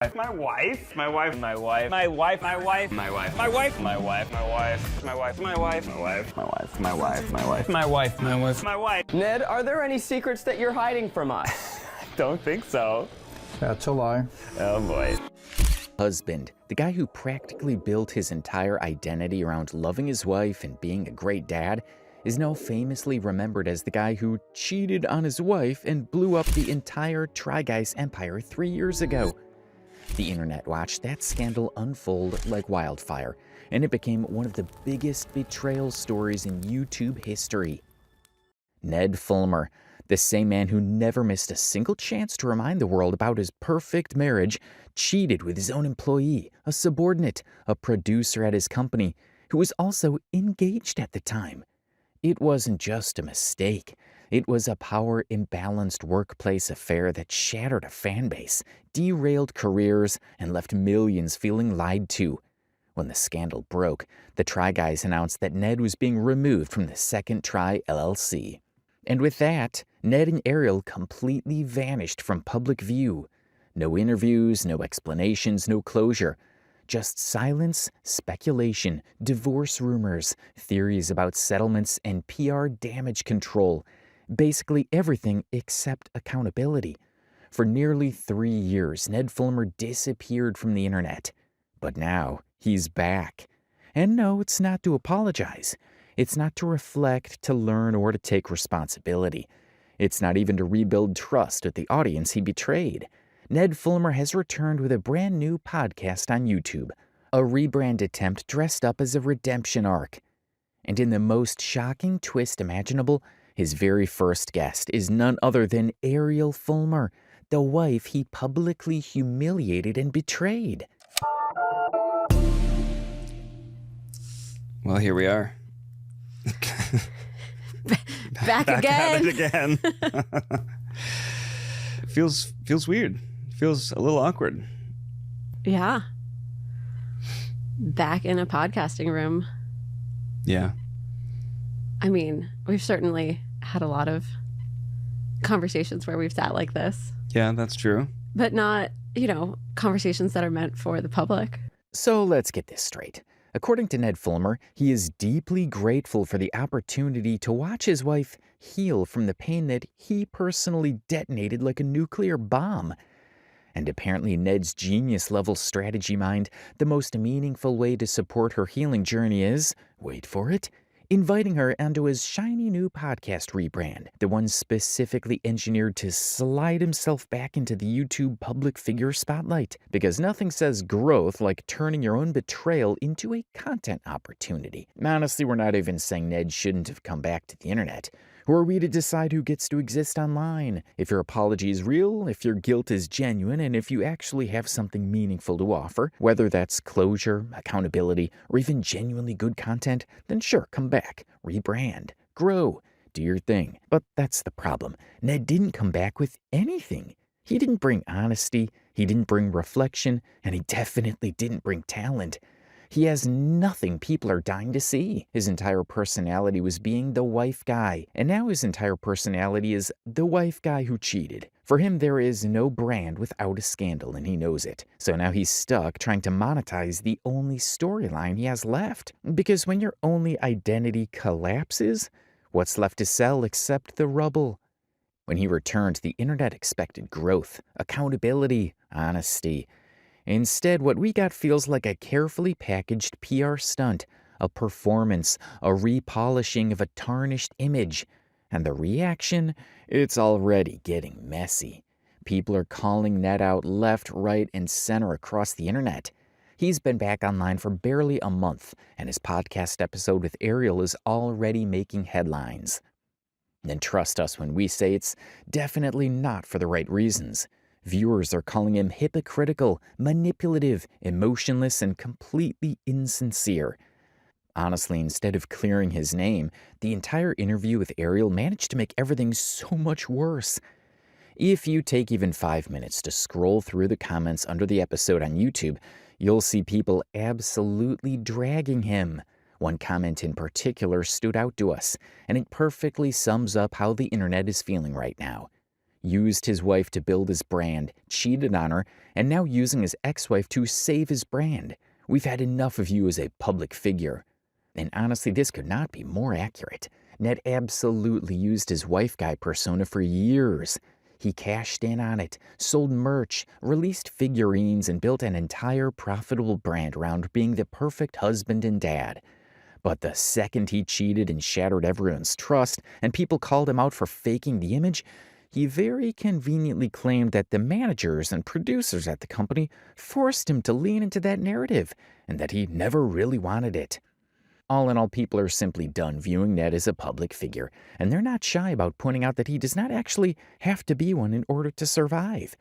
My wife, my wife, my wife, my wife, my wife, my wife, my wife, my wife, my wife, my wife, my wife, my wife, my wife, my wife, my wife, my wife, my wife, my wife. Ned, are there any secrets that you're hiding from us? Don't think so. That's a lie. Oh boy. Husband, the guy who practically built his entire identity around loving his wife and being a great dad, is now famously remembered as the guy who cheated on his wife and blew up the entire Try Guys empire 3 years ago. The internet watched that scandal unfold like wildfire, and it became one of the biggest betrayal stories in YouTube history. Ned Fulmer, the same man who never missed a single chance to remind the world about his perfect marriage, cheated with his own employee, a subordinate, a producer at his company, who was also engaged at the time. It wasn't just a mistake. It was a power-imbalanced workplace affair that shattered a fanbase, derailed careers, and left millions feeling lied to. When the scandal broke, the Try Guys announced that Ned was being removed from the Second Try LLC. And with that, Ned and Ariel completely vanished from public view. No interviews, no explanations, no closure. Just silence, speculation, divorce rumors, theories about settlements, and PR damage control. Basically everything except accountability. For nearly 3 years, Ned Fulmer disappeared from the internet. But now, he's back. And no, it's not to apologize. It's not to reflect, to learn, or to take responsibility. It's not even to rebuild trust with the audience he betrayed. Ned Fulmer has returned with a brand new podcast on YouTube, a rebrand attempt dressed up as a redemption arc. And in the most shocking twist imaginable, his very first guest is none other than Ariel Fulmer, the wife he publicly humiliated and betrayed. Well, here we are. Back again. At it again. It feels weird. Feels a little awkward. Yeah. Back in a podcasting room. Yeah. I mean, we've certainly had a lot of conversations where we've sat like this. Yeah, that's true. But not, conversations that are meant for the public. So let's get this straight. According to Ned Fulmer, he is deeply grateful for the opportunity to watch his wife heal from the pain that he personally detonated like a nuclear bomb. And apparently Ned's genius-level strategy mind, the most meaningful way to support her healing journey is, wait for it, inviting her onto his shiny new podcast rebrand, the one specifically engineered to slide himself back into the YouTube public figure spotlight, because nothing says growth like turning your own betrayal into a content opportunity. Honestly, we're not even saying Ned shouldn't have come back to the internet. Who are we to decide who gets to exist online? If your apology is real, if your guilt is genuine, and if you actually have something meaningful to offer, whether that's closure, accountability, or even genuinely good content, then sure, come back, rebrand, grow, do your thing. But that's the problem. Ned didn't come back with anything. He didn't bring honesty, he didn't bring reflection, and he definitely didn't bring talent. He has nothing people are dying to see. His entire personality was being the wife guy, and now his entire personality is the wife guy who cheated. For him, there is no brand without a scandal, and he knows it. So now he's stuck trying to monetize the only storyline he has left. Because when your only identity collapses, what's left to sell except the rubble? When he returned, the internet expected growth, accountability, honesty. Instead, what we got feels like a carefully packaged PR stunt, a performance, a repolishing of a tarnished image. And the reaction? It's already getting messy. People are calling Ned out left, right, and center across the internet. He's been back online for barely a month, and his podcast episode with Ariel is already making headlines. And trust us when we say it's definitely not for the right reasons. Viewers are calling him hypocritical, manipulative, emotionless, and completely insincere. Honestly, instead of clearing his name, the entire interview with Ariel managed to make everything so much worse. If you take even 5 minutes to scroll through the comments under the episode on YouTube, you'll see people absolutely dragging him. One comment in particular stood out to us, and it perfectly sums up how the internet is feeling right now. used his wife to build his brand, cheated on her, and now using his ex-wife to save his brand. We've had enough of you as a public figure. And honestly, this could not be more accurate. Ned absolutely used his wife guy persona for years. He cashed in on it, sold merch, released figurines, and built an entire profitable brand around being the perfect husband and dad. But the second he cheated and shattered everyone's trust, and people called him out for faking the image, he very conveniently claimed that the managers and producers at the company forced him to lean into that narrative, and that he never really wanted it. All in all, people are simply done viewing Ned as a public figure, and they're not shy about pointing out that he does not actually have to be one in order to survive.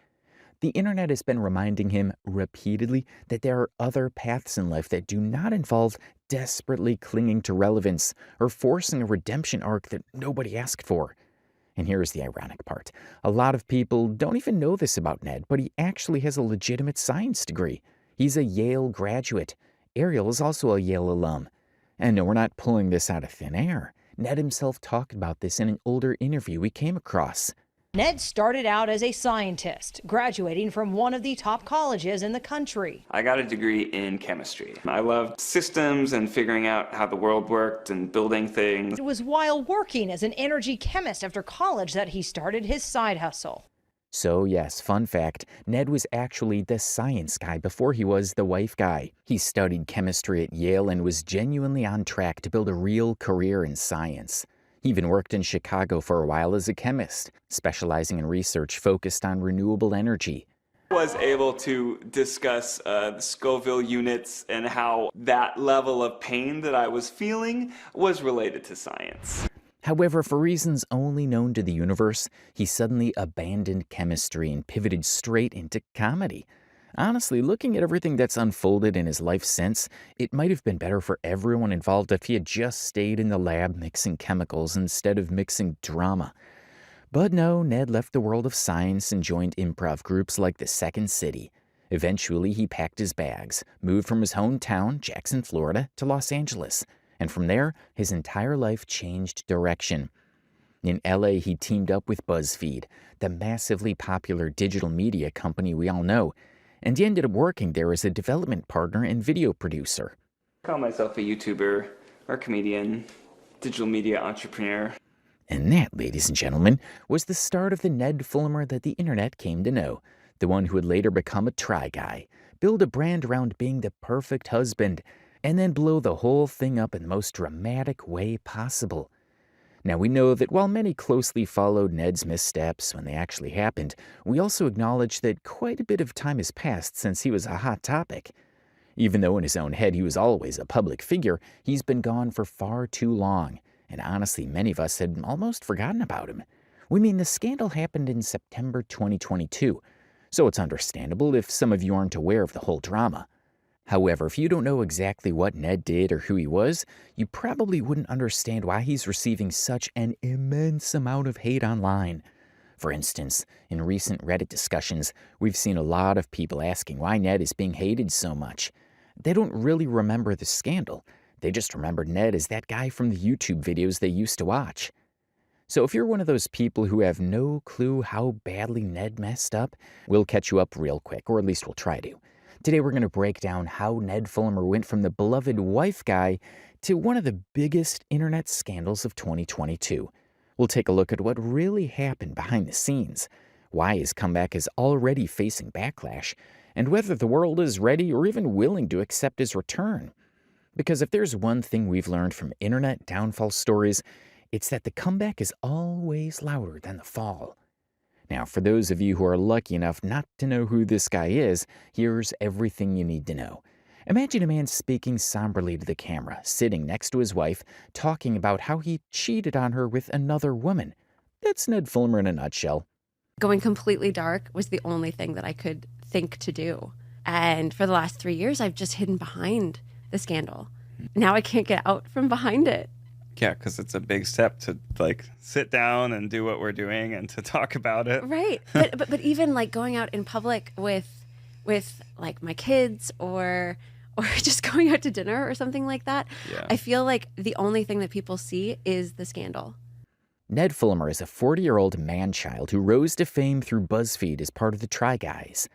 The internet has been reminding him repeatedly that there are other paths in life that do not involve desperately clinging to relevance or forcing a redemption arc that nobody asked for. And here's the ironic part. A lot of people don't even know this about Ned, but he actually has a legitimate science degree. He's a Yale graduate. Ariel is also a Yale alum. And no, we're not pulling this out of thin air. Ned himself talked about this in an older interview we came across. Ned started out as a scientist, graduating from one of the top colleges in the country. I got a degree in chemistry. I loved systems and figuring out how the world worked and building things. It was while working as an energy chemist after college that he started his side hustle. So yes, fun fact, Ned was actually the science guy before he was the wife guy. He studied chemistry at Yale and was genuinely on track to build a real career in science. He even worked in Chicago for a while as a chemist, specializing in research focused on renewable energy. I was able to discuss the Scoville units and how that level of pain that I was feeling was related to science. However, for reasons only known to the universe, he suddenly abandoned chemistry and pivoted straight into comedy. Honestly, looking at everything that's unfolded in his life since, it might have been better for everyone involved if he had just stayed in the lab mixing chemicals instead of mixing drama. But no, Ned left the world of science and joined improv groups like the Second City. Eventually, he packed his bags, moved from his hometown, Jackson, Florida, to Los Angeles. And from there, his entire life changed direction. In LA, he teamed up with BuzzFeed, the massively popular digital media company we all know, and he ended up working there as a development partner and video producer. I call myself a YouTuber or comedian, digital media entrepreneur. And that, ladies and gentlemen, was the start of the Ned Fulmer that the internet came to know, the one who would later become a try guy, build a brand around being the perfect husband, and then blow the whole thing up in the most dramatic way possible. Now, we know that while many closely followed Ned's missteps when they actually happened, we also acknowledge that quite a bit of time has passed since he was a hot topic. Even though in his own head he was always a public figure, he's been gone for far too long, and honestly, many of us had almost forgotten about him. We mean, the scandal happened in September 2022, so it's understandable if some of you aren't aware of the whole drama. However, if you don't know exactly what Ned did or who he was, you probably wouldn't understand why he's receiving such an immense amount of hate online. For instance, in recent Reddit discussions, we've seen a lot of people asking why Ned is being hated so much. They don't really remember the scandal. They just remember Ned as that guy from the YouTube videos they used to watch. So if you're one of those people who have no clue how badly Ned messed up, we'll catch you up real quick, or at least we'll try to. Today we're going to break down how Ned Fulmer went from the beloved wife guy to one of the biggest internet scandals of 2022. We'll take a look at what really happened behind the scenes, why his comeback is already facing backlash, and whether the world is ready or even willing to accept his return. Because if there's one thing we've learned from internet downfall stories, it's that the comeback is always louder than the fall. Now, for those of you who are lucky enough not to know who this guy is, here's everything you need to know. Imagine a man speaking somberly to the camera, sitting next to his wife, talking about how he cheated on her with another woman. That's Ned Fulmer in a nutshell. Going completely dark was the only thing that I could think to do. And for the last 3 years, I've just hidden behind the scandal. Now I can't get out from behind it. Yeah, because it's a big step to sit down and do what we're doing and to talk about it. Right. But even going out in public with my kids or just going out to dinner or something like that, Yeah. I feel like the only thing that people see is the scandal. Ned Fulmer is a 40-year-old man-child who rose to fame through BuzzFeed as part of the Try Guys.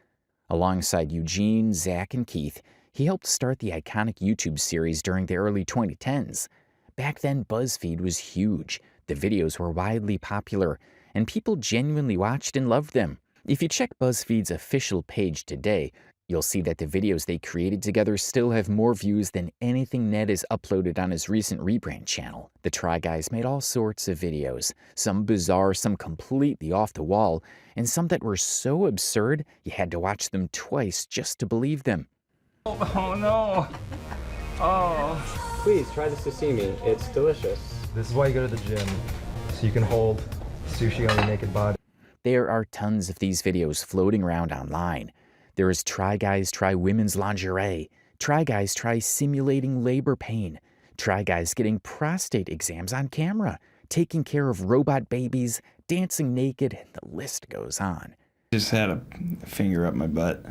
Alongside Eugene, Zach, and Keith, he helped start the iconic YouTube series during the early 2010s. Back then, BuzzFeed was huge. The videos were widely popular, and people genuinely watched and loved them. If you check BuzzFeed's official page today, you'll see that the videos they created together still have more views than anything Ned has uploaded on his recent rebrand channel. The Try Guys made all sorts of videos, some bizarre, some completely off the wall, and some that were so absurd you had to watch them twice just to believe them. Oh no. Oh. Please try the sashimi. It's delicious. This is why you go to the gym, so you can hold sushi on your naked body. There are tons of these videos floating around online. There is Try Guys Try Women's Lingerie, Try Guys Try Simulating Labor Pain, Try Guys Getting Prostate Exams on Camera, Taking Care of Robot Babies, Dancing Naked, and the list goes on. Just had a finger up my butt.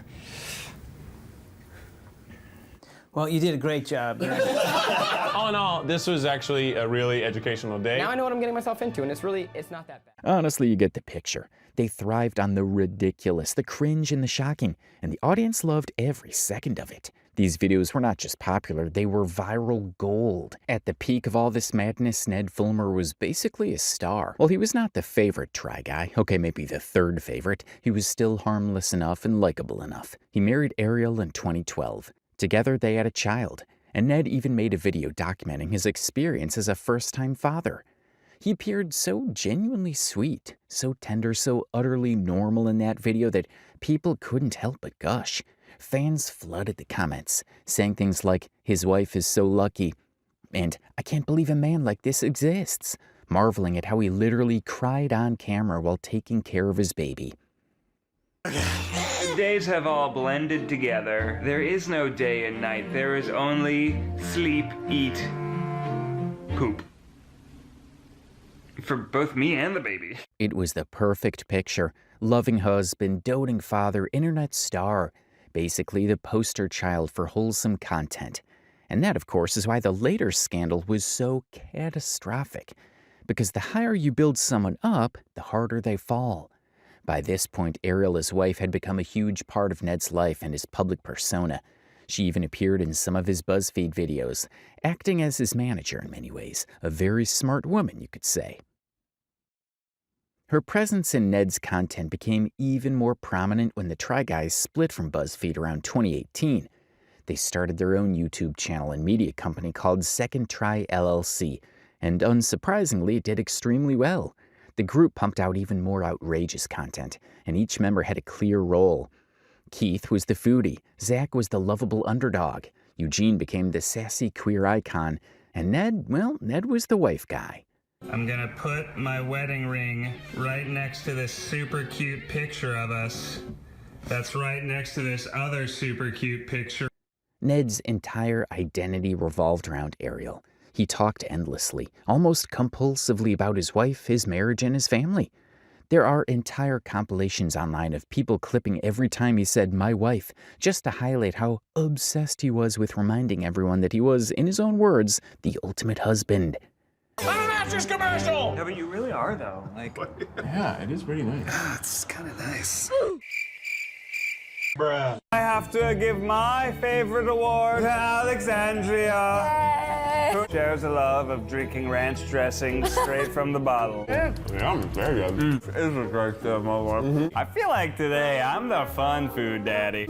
Well, you did a great job. All in all, this was actually a really educational day. Now I know what I'm getting myself into, and it's not that bad. Honestly, you get the picture. They thrived on the ridiculous, the cringe, and the shocking, and the audience loved every second of it. These videos were not just popular, they were viral gold. At the peak of all this madness, Ned Fulmer was basically a star. While he was not the favorite Try Guy, okay, maybe the third favorite, he was still harmless enough and likable enough. He married Ariel in 2012. Together, they had a child, and Ned even made a video documenting his experience as a first-time father. He appeared so genuinely sweet, so tender, so utterly normal in that video that people couldn't help but gush. Fans flooded the comments, saying things like, "His wife is so lucky," and "I can't believe a man like this exists," marveling at how he literally cried on camera while taking care of his baby. The days have all blended together. There is no day and night. There is only sleep, eat, poop. For both me and the baby. It was the perfect picture. Loving husband, doting father, internet star. Basically the poster child for wholesome content. And that, of course, is why the later scandal was so catastrophic. Because the higher you build someone up, the harder they fall. By this point, Ariel, his wife, had become a huge part of Ned's life and his public persona. She even appeared in some of his BuzzFeed videos, acting as his manager in many ways. A very smart woman, you could say. Her presence in Ned's content became even more prominent when the Try Guys split from BuzzFeed around 2018. They started their own YouTube channel and media company called Second Try LLC, and unsurprisingly, it did extremely well. The group pumped out even more outrageous content, and each member had a clear role. Keith was the foodie, Zach was the lovable underdog, Eugene became the sassy queer icon, and Ned, well, Ned was the wife guy. I'm gonna put my wedding ring right next to this super cute picture of us. That's right next to this other super cute picture. Ned's entire identity revolved around Ariel. He talked endlessly, almost compulsively about his wife, his marriage, and his family. There are entire compilations online of people clipping every time he said "my wife," just to highlight how obsessed he was with reminding everyone that he was, in his own words, the ultimate husband. Commercial! No, but you really are, though. Like, Yeah, it is pretty nice. It's kind of nice. Bruh. I have to give my favorite award to Alexandria, who shares a love of drinking ranch dressing straight from the bottle. Yeah, very good. It's a great stuff, my lord. I feel like today I'm the fun food daddy.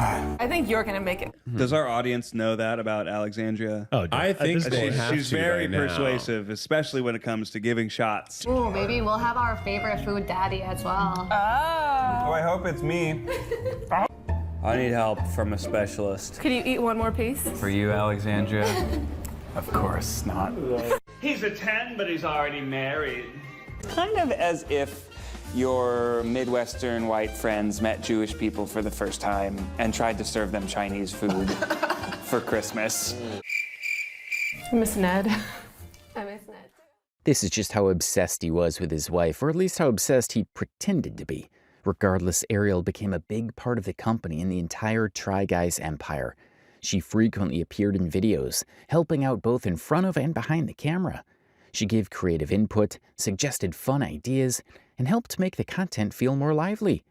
I think you're gonna make it. Does our audience know that about Alexandria? Oh, I think they have She's to very right now. persuasive, especially when it comes to giving shots. Ooh, maybe we'll have our favorite food daddy as well. Oh, I hope it's me. I need help from a specialist. Could you eat one more piece? For you, Alexandria? Of course not. He's a 10, but he's already married. Kind of as if your Midwestern white friends met Jewish people for the first time and tried to serve them Chinese food for Christmas. I miss Ned. I miss Ned. This is just how obsessed he was with his wife, or at least how obsessed he pretended to be. Regardless, Ariel became a big part of the company and the entire Try Guys empire. She frequently appeared in videos, helping out both in front of and behind the camera. She gave creative input, suggested fun ideas, and helped make the content feel more lively.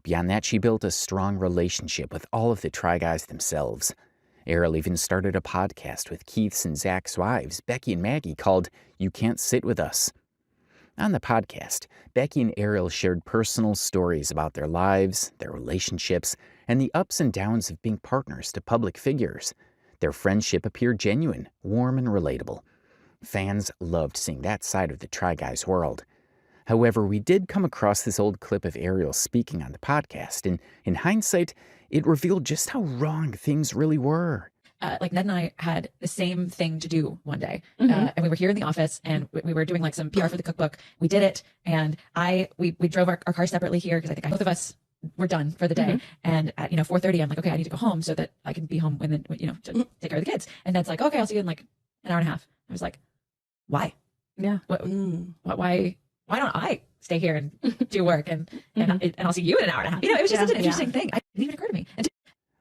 Beyond that, she built a strong relationship with all of the Try Guys themselves. Ariel even started a podcast with Keith's and Zach's wives, Becky and Maggie, called You Can't Sit With Us. On the podcast, Becky and Ariel shared personal stories about their lives, their relationships, and the ups and downs of being partners to public figures. Their friendship appeared genuine, warm, and relatable. Fans loved seeing that side of the Try Guys world. However, we did come across this old clip of Ariel speaking on the podcast, and in hindsight, it revealed just how wrong things really were. Like Ned and I had the same thing to do one day, and we were here in the office, and we were doing like some PR for the cookbook. We did it, and we drove our cars separately here because I think both of us were done for the day. And at 4:30, I'm like, okay, I need to go home so that I can be home when to take care of the kids. And Ned's like, okay, I'll see you in like an hour and a half. I was like, why? Yeah. Why don't I stay here and do work and I'll see you in an hour and a half? It was just such an interesting thing. It didn't even occur to me.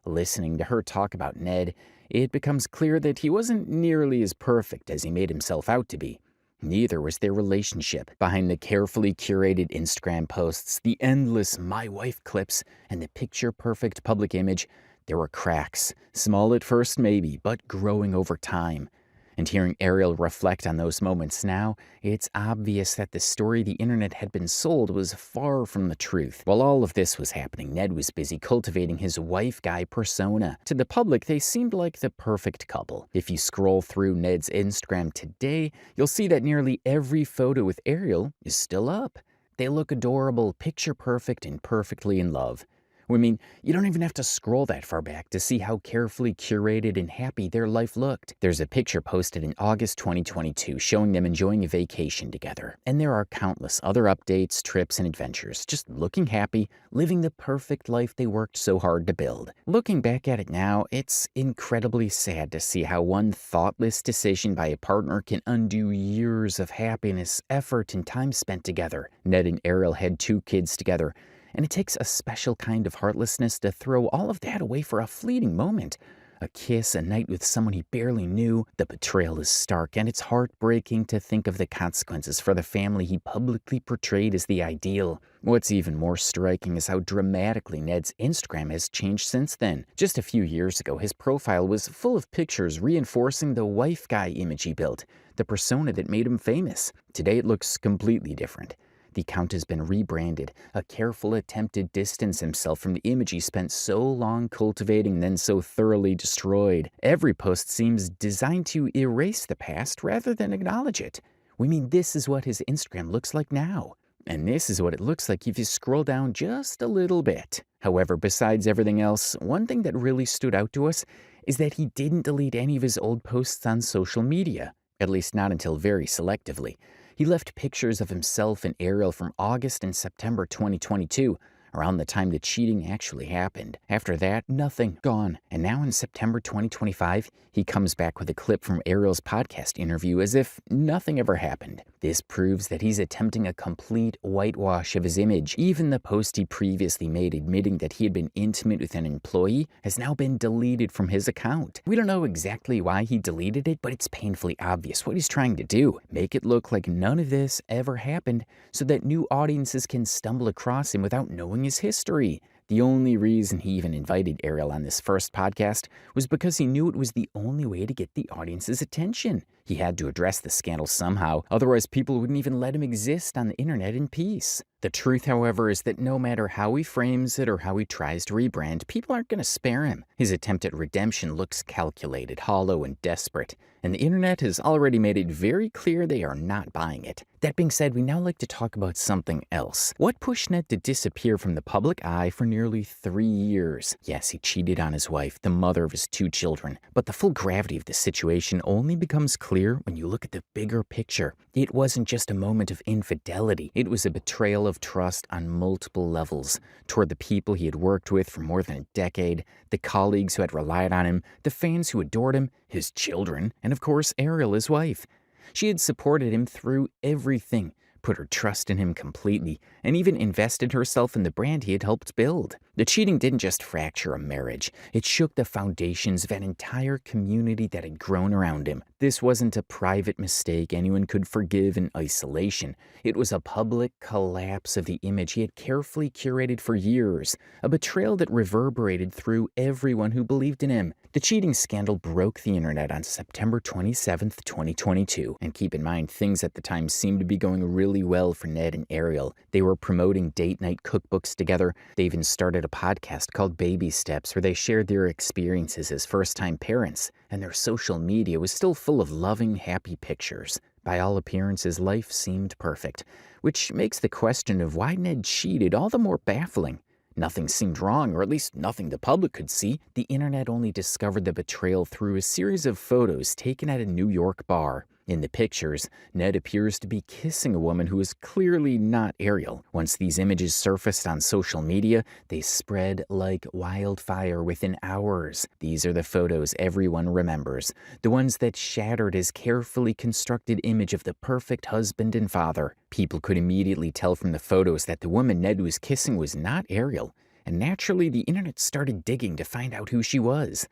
Listening to her talk about Ned, it becomes clear that he wasn't nearly as perfect as he made himself out to be. Neither was their relationship. Behind the carefully curated Instagram posts, the endless My Wife clips, and the picture-perfect public image, there were cracks. Small at first, maybe, but growing over time. And hearing Ariel reflect on those moments now, it's obvious that the story the internet had been sold was far from the truth. While all of this was happening, Ned was busy cultivating his wife guy persona. To the public, they seemed like the perfect couple. If you scroll through Ned's Instagram today, you'll see that nearly every photo with Ariel is still up. They look adorable, picture perfect, and perfectly in love. I mean, you don't even have to scroll that far back to see how carefully curated and happy their life looked. There's a picture posted in August 2022 showing them enjoying a vacation together. And there are countless other updates, trips, and adventures, just looking happy, living the perfect life they worked so hard to build. Looking back at it now, it's incredibly sad to see how one thoughtless decision by a partner can undo years of happiness, effort, and time spent together. Ned and Ariel had 2 kids together, and it takes a special kind of heartlessness to throw all of that away for a fleeting moment. A kiss, a night with someone he barely knew. The betrayal is stark, and it's heartbreaking to think of the consequences for the family he publicly portrayed as the ideal. What's even more striking is how dramatically Ned's Instagram has changed since then. Just a few years ago, his profile was full of pictures reinforcing the wife guy image he built, the persona that made him famous. Today it looks completely different. The account has been rebranded, a careful attempt to distance himself from the image he spent so long cultivating and then so thoroughly destroyed. Every post seems designed to erase the past rather than acknowledge it. We mean, this is what his Instagram looks like now. And this is what it looks like if you scroll down just a little bit. However, besides everything else, one thing that really stood out to us is that he didn't delete any of his old posts on social media, at least not until very selectively. He left pictures of himself and Ariel from August and September 2022, around the time the cheating actually happened. After that, nothing, gone. And now in September 2025, he comes back with a clip from Ariel's podcast interview as if nothing ever happened. This proves that he's attempting a complete whitewash of his image. Even the post he previously made admitting that he had been intimate with an employee has now been deleted from his account. We don't know exactly why he deleted it, but it's painfully obvious what he's trying to do. Make it look like none of this ever happened so that new audiences can stumble across him without knowing his history. The only reason he even invited Ariel on this first podcast was because he knew it was the only way to get the audience's attention. He had to address the scandal somehow, otherwise people wouldn't even let him exist on the internet in peace. The truth, however, is that no matter how he frames it or how he tries to rebrand, people aren't going to spare him. His attempt at redemption looks calculated, hollow, and desperate, and the internet has already made it very clear they are not buying it. That being said, we now like to talk about something else. What pushed Ned to disappear from the public eye for nearly 3 years? Yes, he cheated on his wife, the mother of his 2 children, but the full gravity of the situation only becomes clear when you look at the bigger picture. It wasn't just a moment of infidelity. It was a betrayal of trust on multiple levels toward the people he had worked with for more than a decade, the colleagues who had relied on him, the fans who adored him, his children, and of course, Ariel, his wife. She had supported him through everything, put her trust in him completely and even invested herself in the brand he had helped build. The cheating didn't just fracture a marriage, it shook the foundations of an entire community that had grown around him. This wasn't a private mistake anyone could forgive in isolation. It was a public collapse of the image he had carefully curated for years, a betrayal that reverberated through everyone who believed in him. The cheating scandal broke the internet on September 27th, 2022. And keep in mind, things at the time seemed to be going really well for Ned and Ariel. They were promoting date night cookbooks together. They even started a podcast called Baby Steps, where they shared their experiences as first-time parents. And their social media was still full of loving, happy pictures. By all appearances, life seemed perfect, which makes the question of why Ned cheated all the more baffling. Nothing seemed wrong, or at least nothing the public could see. The internet only discovered the betrayal through a series of photos taken at a New York bar. In the pictures, Ned appears to be kissing a woman who is clearly not Ariel. Once these images surfaced on social media, they spread like wildfire within hours. These are the photos everyone remembers, the ones that shattered his carefully constructed image of the perfect husband and father. People could immediately tell from the photos that the woman Ned was kissing was not Ariel, and naturally the internet started digging to find out who she was.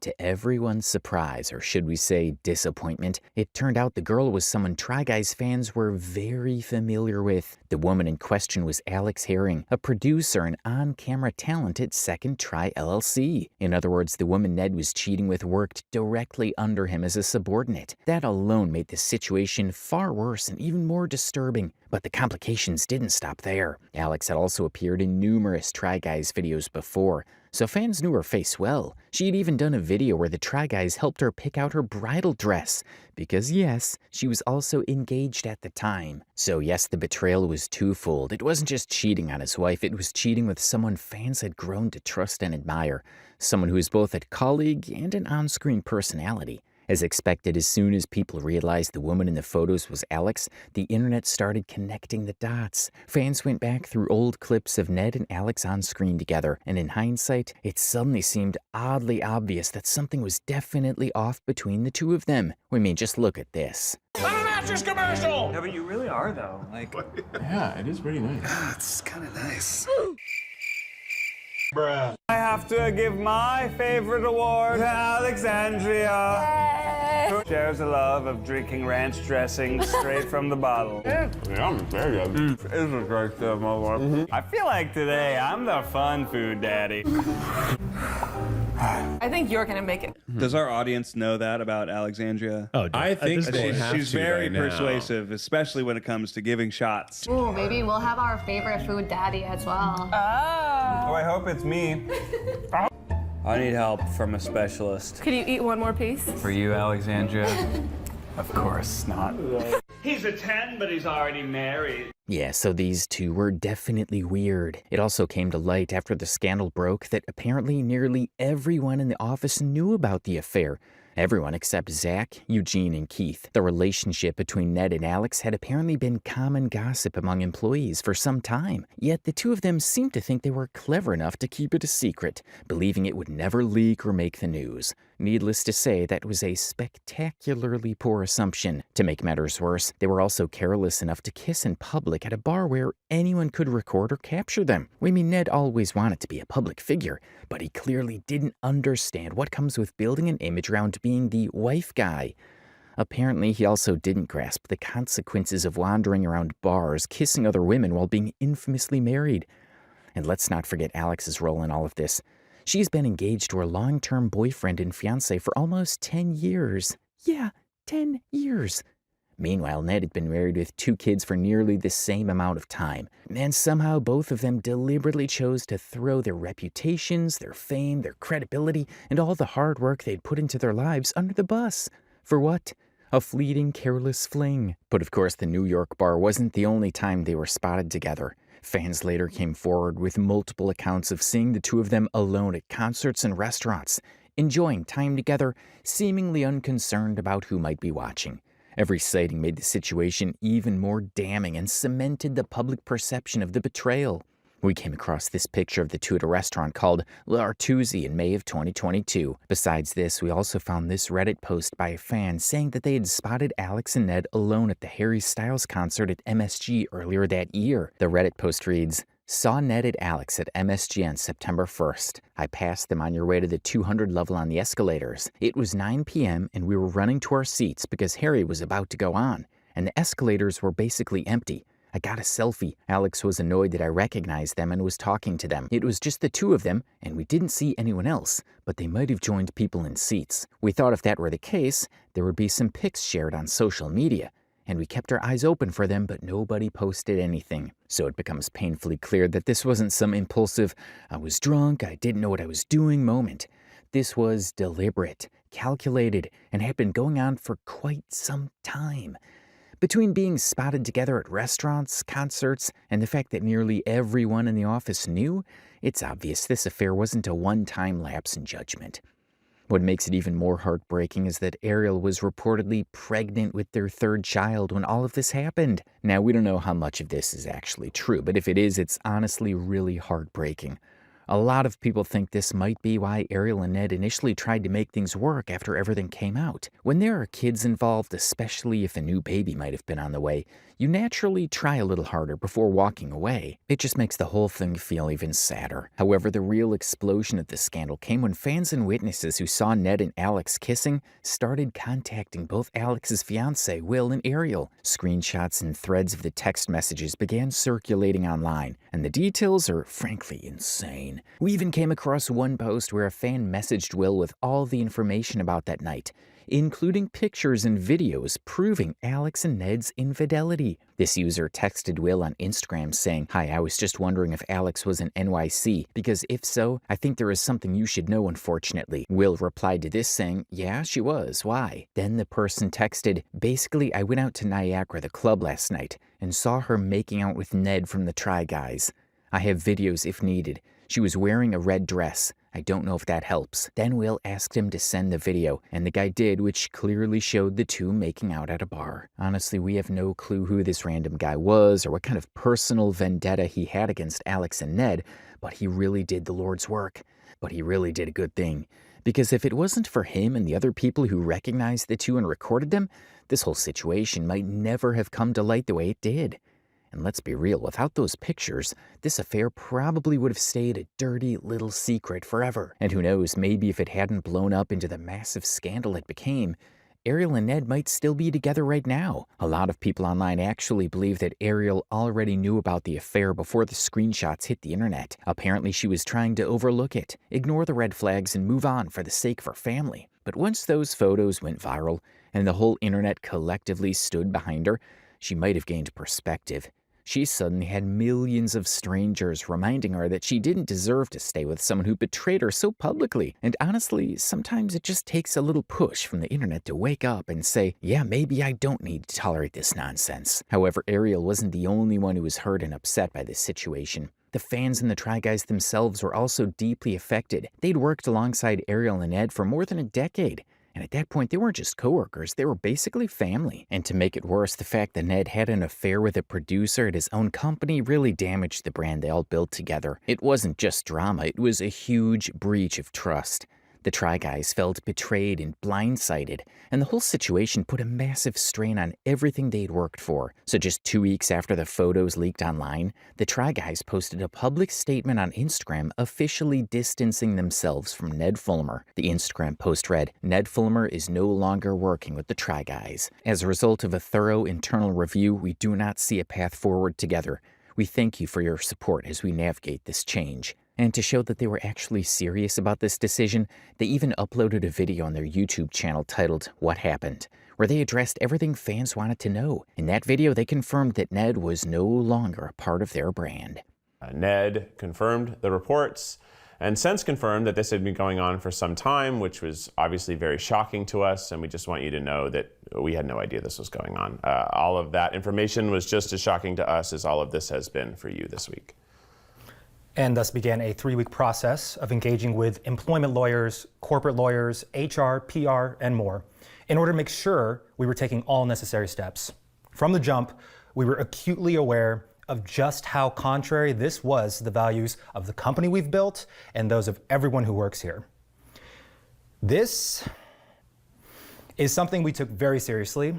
To everyone's surprise, or should we say disappointment, it turned out the girl was someone Try Guys fans were very familiar with. The woman in question was Alex Herring, a producer and on-camera talent at Second Try LLC. In other words, the woman Ned was cheating with worked directly under him as a subordinate. That alone made the situation far worse and even more disturbing. But the complications didn't stop there. Alex had also appeared in numerous Try Guys videos before, so fans knew her face well. She had even done a video where the Try Guys helped her pick out her bridal dress, because yes, she was also engaged at the time. So yes, the betrayal was twofold. It wasn't just cheating on his wife, it was cheating with someone fans had grown to trust and admire, someone who is both a colleague and an on-screen personality. As expected, as soon as people realized the woman in the photos was Alex, the internet started connecting the dots. Fans went back through old clips of Ned and Alex on screen together, and in hindsight, it suddenly seemed oddly obvious that something was definitely off between the two of them. I mean, just look at this. I'm a mattress commercial! Yeah, but you really are, though. Like, Yeah, it is pretty nice. it's kind of nice. Bruh. I have to give my favorite award to Alexandria, who shares a love of drinking ranch dressing straight from the bottle. Yeah, I'm very good. It's a great stuff, my lord. I feel like today I'm the fun food daddy. I think you're gonna make it. Does our audience know that about Alexandria? Oh, I think She's very persuasive, especially when it comes to giving shots. Ooh, maybe we'll have our favorite food daddy as well. Oh, I hope it's me. I need help from a specialist. Could you eat one more piece? For you, Alexandria? Of course not. He's a 10, but he's already married. Yeah, so these two were definitely weird. It also came to light after the scandal broke that apparently nearly everyone in the office knew about the affair. Everyone except Zach, Eugene, and Keith. The relationship between Ned and Alex had apparently been common gossip among employees for some time. Yet the two of them seemed to think they were clever enough to keep it a secret, believing it would never leak or make the news. Needless to say, that was a spectacularly poor assumption. To make matters worse, they were also careless enough to kiss in public at a bar where anyone could record or capture them. I mean, Ned always wanted to be a public figure, but he clearly didn't understand what comes with building an image around being the wife guy. Apparently, he also didn't grasp the consequences of wandering around bars, kissing other women while being infamously married. And let's not forget Alex's role in all of this. She's been engaged to her long-term boyfriend and fiancé for almost 10 years. Yeah, 10 years. Meanwhile, Ned had been married with 2 kids for nearly the same amount of time. And somehow both of them deliberately chose to throw their reputations, their fame, their credibility, and all the hard work they'd put into their lives under the bus. For what? A fleeting, careless fling. But of course, the New York bar wasn't the only time they were spotted together. Fans later came forward with multiple accounts of seeing the two of them alone at concerts and restaurants, enjoying time together, seemingly unconcerned about who might be watching. Every sighting made the situation even more damning and cemented the public perception of the betrayal. We came across this picture of the two at a restaurant called L'Artusi in May of 2022. Besides this, we also found this Reddit post by a fan saying that they had spotted Alex and Ned alone at the Harry Styles concert at MSG earlier that year. The Reddit post reads, "Saw Ned and Alex at MSG on September 1st. I passed them on your way to the 200 level on the escalators. It was 9 p.m. and we were running to our seats because Harry was about to go on, and the escalators were basically empty. I got a selfie. Alex was annoyed that I recognized them and was talking to them. It was just the two of them, and we didn't see anyone else, but they might have joined people in seats. We thought if that were the case, there would be some pics shared on social media, and we kept our eyes open for them, but nobody posted anything. So it becomes painfully clear that this wasn't some impulsive, I was drunk, I didn't know what I was doing moment. This was deliberate, calculated, and had been going on for quite some time. Between being spotted together at restaurants, concerts, and the fact that nearly everyone in the office knew, it's obvious this affair wasn't a one-time lapse in judgment. What makes it even more heartbreaking is that Ariel was reportedly pregnant with their third child when all of this happened. Now, we don't know how much of this is actually true, but if it is, it's honestly really heartbreaking. A lot of people think this might be why Ariel and Ned initially tried to make things work after everything came out. When there are kids involved, especially if a new baby might have been on the way, you naturally try a little harder before walking away. It just makes the whole thing feel even sadder. However, the real explosion of the scandal came when fans and witnesses who saw Ned and Alex kissing started contacting both Alex's fiancé, Will, and Ariel. Screenshots and threads of the text messages began circulating online, and the details are frankly insane. We even came across one post where a fan messaged Will with all the information about that night, including pictures and videos proving Alex and Ned's infidelity. This user texted Will on Instagram saying, "Hi, I was just wondering if Alex was in NYC, because if so, I think there is something you should know, unfortunately." Will replied to this saying, "Yeah, she was. Why?" Then the person texted, "Basically, I went out to Niagara, the club, last night, and saw her making out with Ned from the Try Guys. I have videos if needed. She was wearing a red dress. I don't know if that helps." Then Will asked him to send the video, and the guy did, which clearly showed the two making out at a bar. Honestly, we have no clue who this random guy was or what kind of personal vendetta he had against Alex and Ned, but he really did the Lord's work. But he really did a good thing. Because if it wasn't for him and the other people who recognized the two and recorded them, this whole situation might never have come to light the way it did. And let's be real, without those pictures, this affair probably would have stayed a dirty little secret forever. And who knows, maybe if it hadn't blown up into the massive scandal it became, Ariel and Ned might still be together right now. A lot of people online actually believe that Ariel already knew about the affair before the screenshots hit the internet. Apparently she was trying to overlook it, ignore the red flags, and move on for the sake of her family. But once those photos went viral, and the whole internet collectively stood behind her, she might have gained perspective. She suddenly had millions of strangers reminding her that she didn't deserve to stay with someone who betrayed her so publicly. And honestly, sometimes it just takes a little push from the internet to wake up and say, yeah, maybe I don't need to tolerate this nonsense. However, Ariel wasn't the only one who was hurt and upset by this situation. The fans and the Try Guys themselves were also deeply affected. They'd worked alongside Ariel and Ned for more than a decade. And at that point, they weren't just coworkers, they were basically family. And to make it worse, the fact that Ned had an affair with a producer at his own company really damaged the brand they all built together. It wasn't just drama, it was a huge breach of trust. The Try Guys felt betrayed and blindsided, and the whole situation put a massive strain on everything they'd worked for. So just 2 weeks after the photos leaked online, the Try Guys posted a public statement on Instagram officially distancing themselves from Ned Fulmer. The Instagram post read, "Ned Fulmer is no longer working with the Try Guys. As a result of a thorough internal review, we do not see a path forward together. We thank you for your support as we navigate this change." And to show that they were actually serious about this decision, they even uploaded a video on their YouTube channel titled "What Happened?", where they addressed everything fans wanted to know. In that video, they confirmed that Ned was no longer a part of their brand. Ned confirmed the reports and since confirmed that this had been going on for some time, which was obviously very shocking to us, and we just want you to know that we had no idea this was going on. All of that information was just as shocking to us as all of this has been for you this week. And thus began a 3-week process of engaging with employment lawyers, corporate lawyers, HR, PR, and more, in order to make sure we were taking all necessary steps. From the jump, we were acutely aware of just how contrary this was to the values of the company we've built and those of everyone who works here. This is something we took very seriously.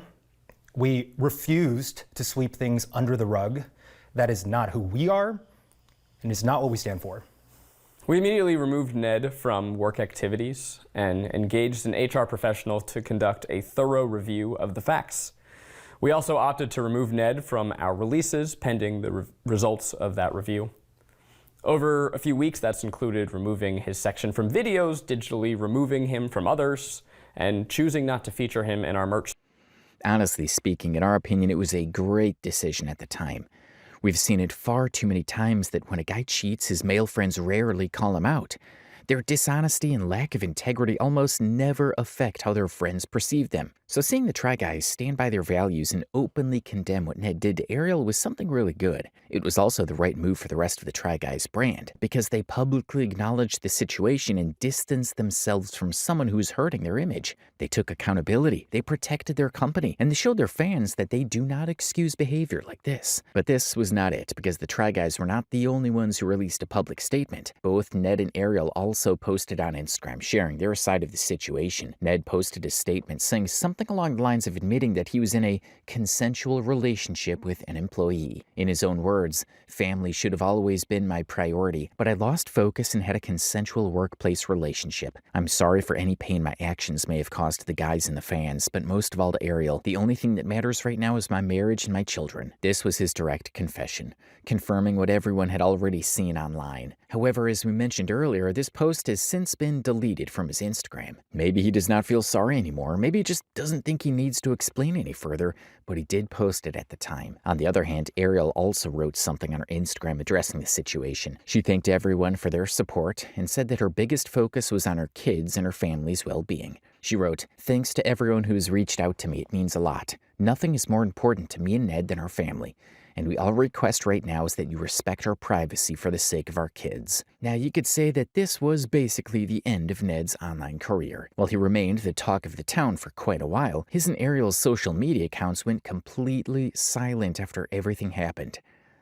We refused to sweep things under the rug. That is not who we are, and it's not what we stand for. We immediately removed Ned from work activities and engaged an HR professional to conduct a thorough review of the facts. We also opted to remove Ned from our releases pending the results of that review. Over a few weeks, that's included removing his section from videos, digitally removing him from others, and choosing not to feature him in our merch. Honestly speaking, in our opinion, it was a great decision at the time. We've seen it far too many times that when a guy cheats, his male friends rarely call him out. Their dishonesty and lack of integrity almost never affect how their friends perceive them. So seeing the Try Guys stand by their values and openly condemn what Ned did to Ariel was something really good. It was also the right move for the rest of the Try Guys brand, because they publicly acknowledged the situation and distanced themselves from someone who was hurting their image. They took accountability, they protected their company, and they showed their fans that they do not excuse behavior like this. But this was not it, because the Try Guys were not the only ones who released a public statement. Both Ned and Ariel also posted on Instagram sharing their side of the situation. Ned posted a statement saying something along the lines of admitting that he was in a consensual relationship with an employee. In his own words, "Family should have always been my priority, but I lost focus and had a consensual workplace relationship. I'm sorry for any pain my actions may have caused to the guys and the fans, but most of all to Ariel. The only thing that matters right now is my marriage and my children." This was his direct confession, confirming what everyone had already seen online. However, as we mentioned earlier, this post has since been deleted from his Instagram. Maybe he does not feel sorry anymore, maybe he just doesn't think he needs to explain any further, but he did post it at the time. On the other hand, Ariel also wrote something on her Instagram addressing the situation. She thanked everyone for their support and said that her biggest focus was on her kids and her family's well-being. She wrote, "Thanks to everyone who has reached out to me, it means a lot. Nothing is more important to me and Ned than our family. And we all request right now is that you respect our privacy for the sake of our kids." Now, you could say that this was basically the end of Ned's online career. While he remained the talk of the town for quite a while, his and Ariel's social media accounts went completely silent after everything happened.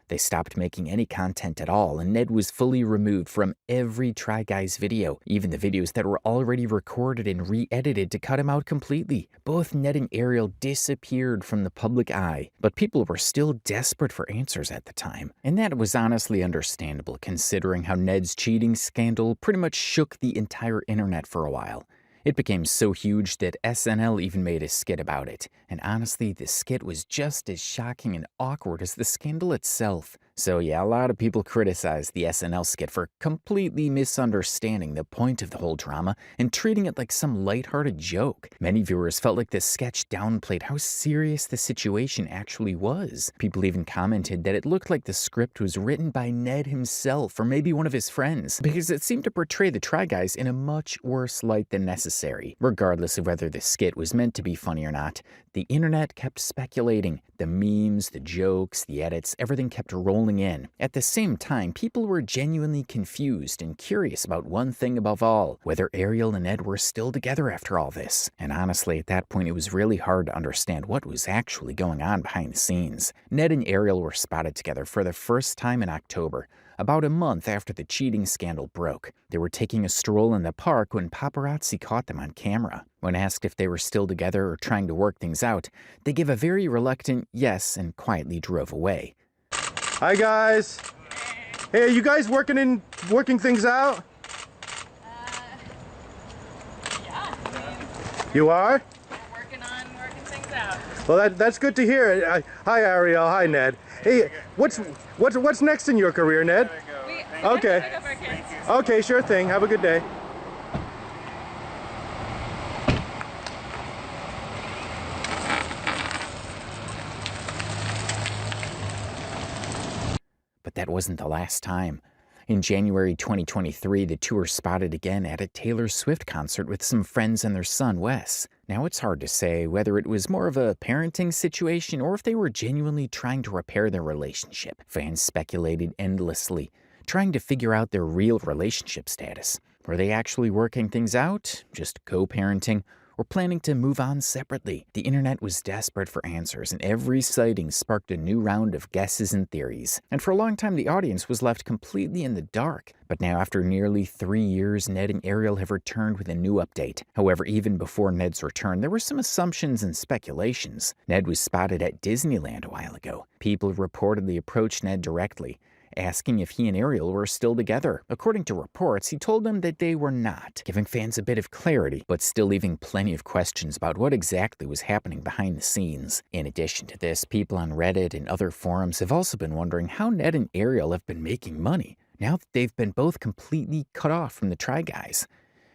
They stopped making any content at all, and Ned was fully removed from every Try Guys video, even the videos that were already recorded and re-edited to cut him out completely. Both Ned and Ariel disappeared from the public eye, but people were still desperate for answers at the time. And that was honestly understandable, considering how Ned's cheating scandal pretty much shook the entire internet for a while. It became so huge that SNL even made a skit about it, and honestly, the skit was just as shocking and awkward as the scandal itself. So yeah, a lot of people criticized the SNL skit for completely misunderstanding the point of the whole drama and treating it like some lighthearted joke. Many viewers felt like the sketch downplayed how serious the situation actually was. People even commented that it looked like the script was written by Ned himself or maybe one of his friends, because it seemed to portray the Try Guys in a much worse light than necessary. Regardless of whether the skit was meant to be funny or not, the internet kept speculating. The memes, the jokes, the edits, everything kept rolling in. At the same time, people were genuinely confused and curious about one thing above all, whether Ariel and Ned were still together after all this. And honestly, at that point, it was really hard to understand what was actually going on behind the scenes. Ned and Ariel were spotted together for the first time in October, about a month after the cheating scandal broke. They were taking a stroll in the park when paparazzi caught them on camera. When asked if they were still together or trying to work things out, they gave a very reluctant yes and quietly drove away. Hi guys. Hey, are you guys working things out? Yeah. You are? Working things out. Well, that's good to hear. Hi Ariel. Hi Ned. Hey, what's next in your career, Ned? Okay. Okay, sure thing. Have a good day. But that wasn't the last time. In January 2023, the two were spotted again at a Taylor Swift concert with some friends and their son, Wes. Now, it's hard to say whether it was more of a parenting situation or if they were genuinely trying to repair their relationship. Fans speculated endlessly, trying to figure out their real relationship status. Were they actually working things out, just co-parenting, or planning to move on separately. The internet was desperate for answers, and every sighting sparked a new round of guesses and theories. And for a long time, the audience was left completely in the dark. But now, after nearly 3 years, Ned and Ariel have returned with a new update. However, even before Ned's return, there were some assumptions and speculations. Ned was spotted at Disneyland a while ago. People reportedly approached Ned directly, asking if he and Ariel were still together. According to reports, he told them that they were not, giving fans a bit of clarity, but still leaving plenty of questions about what exactly was happening behind the scenes. In addition to this, people on Reddit and other forums have also been wondering how Ned and Ariel have been making money, now that they've been both completely cut off from the Try Guys.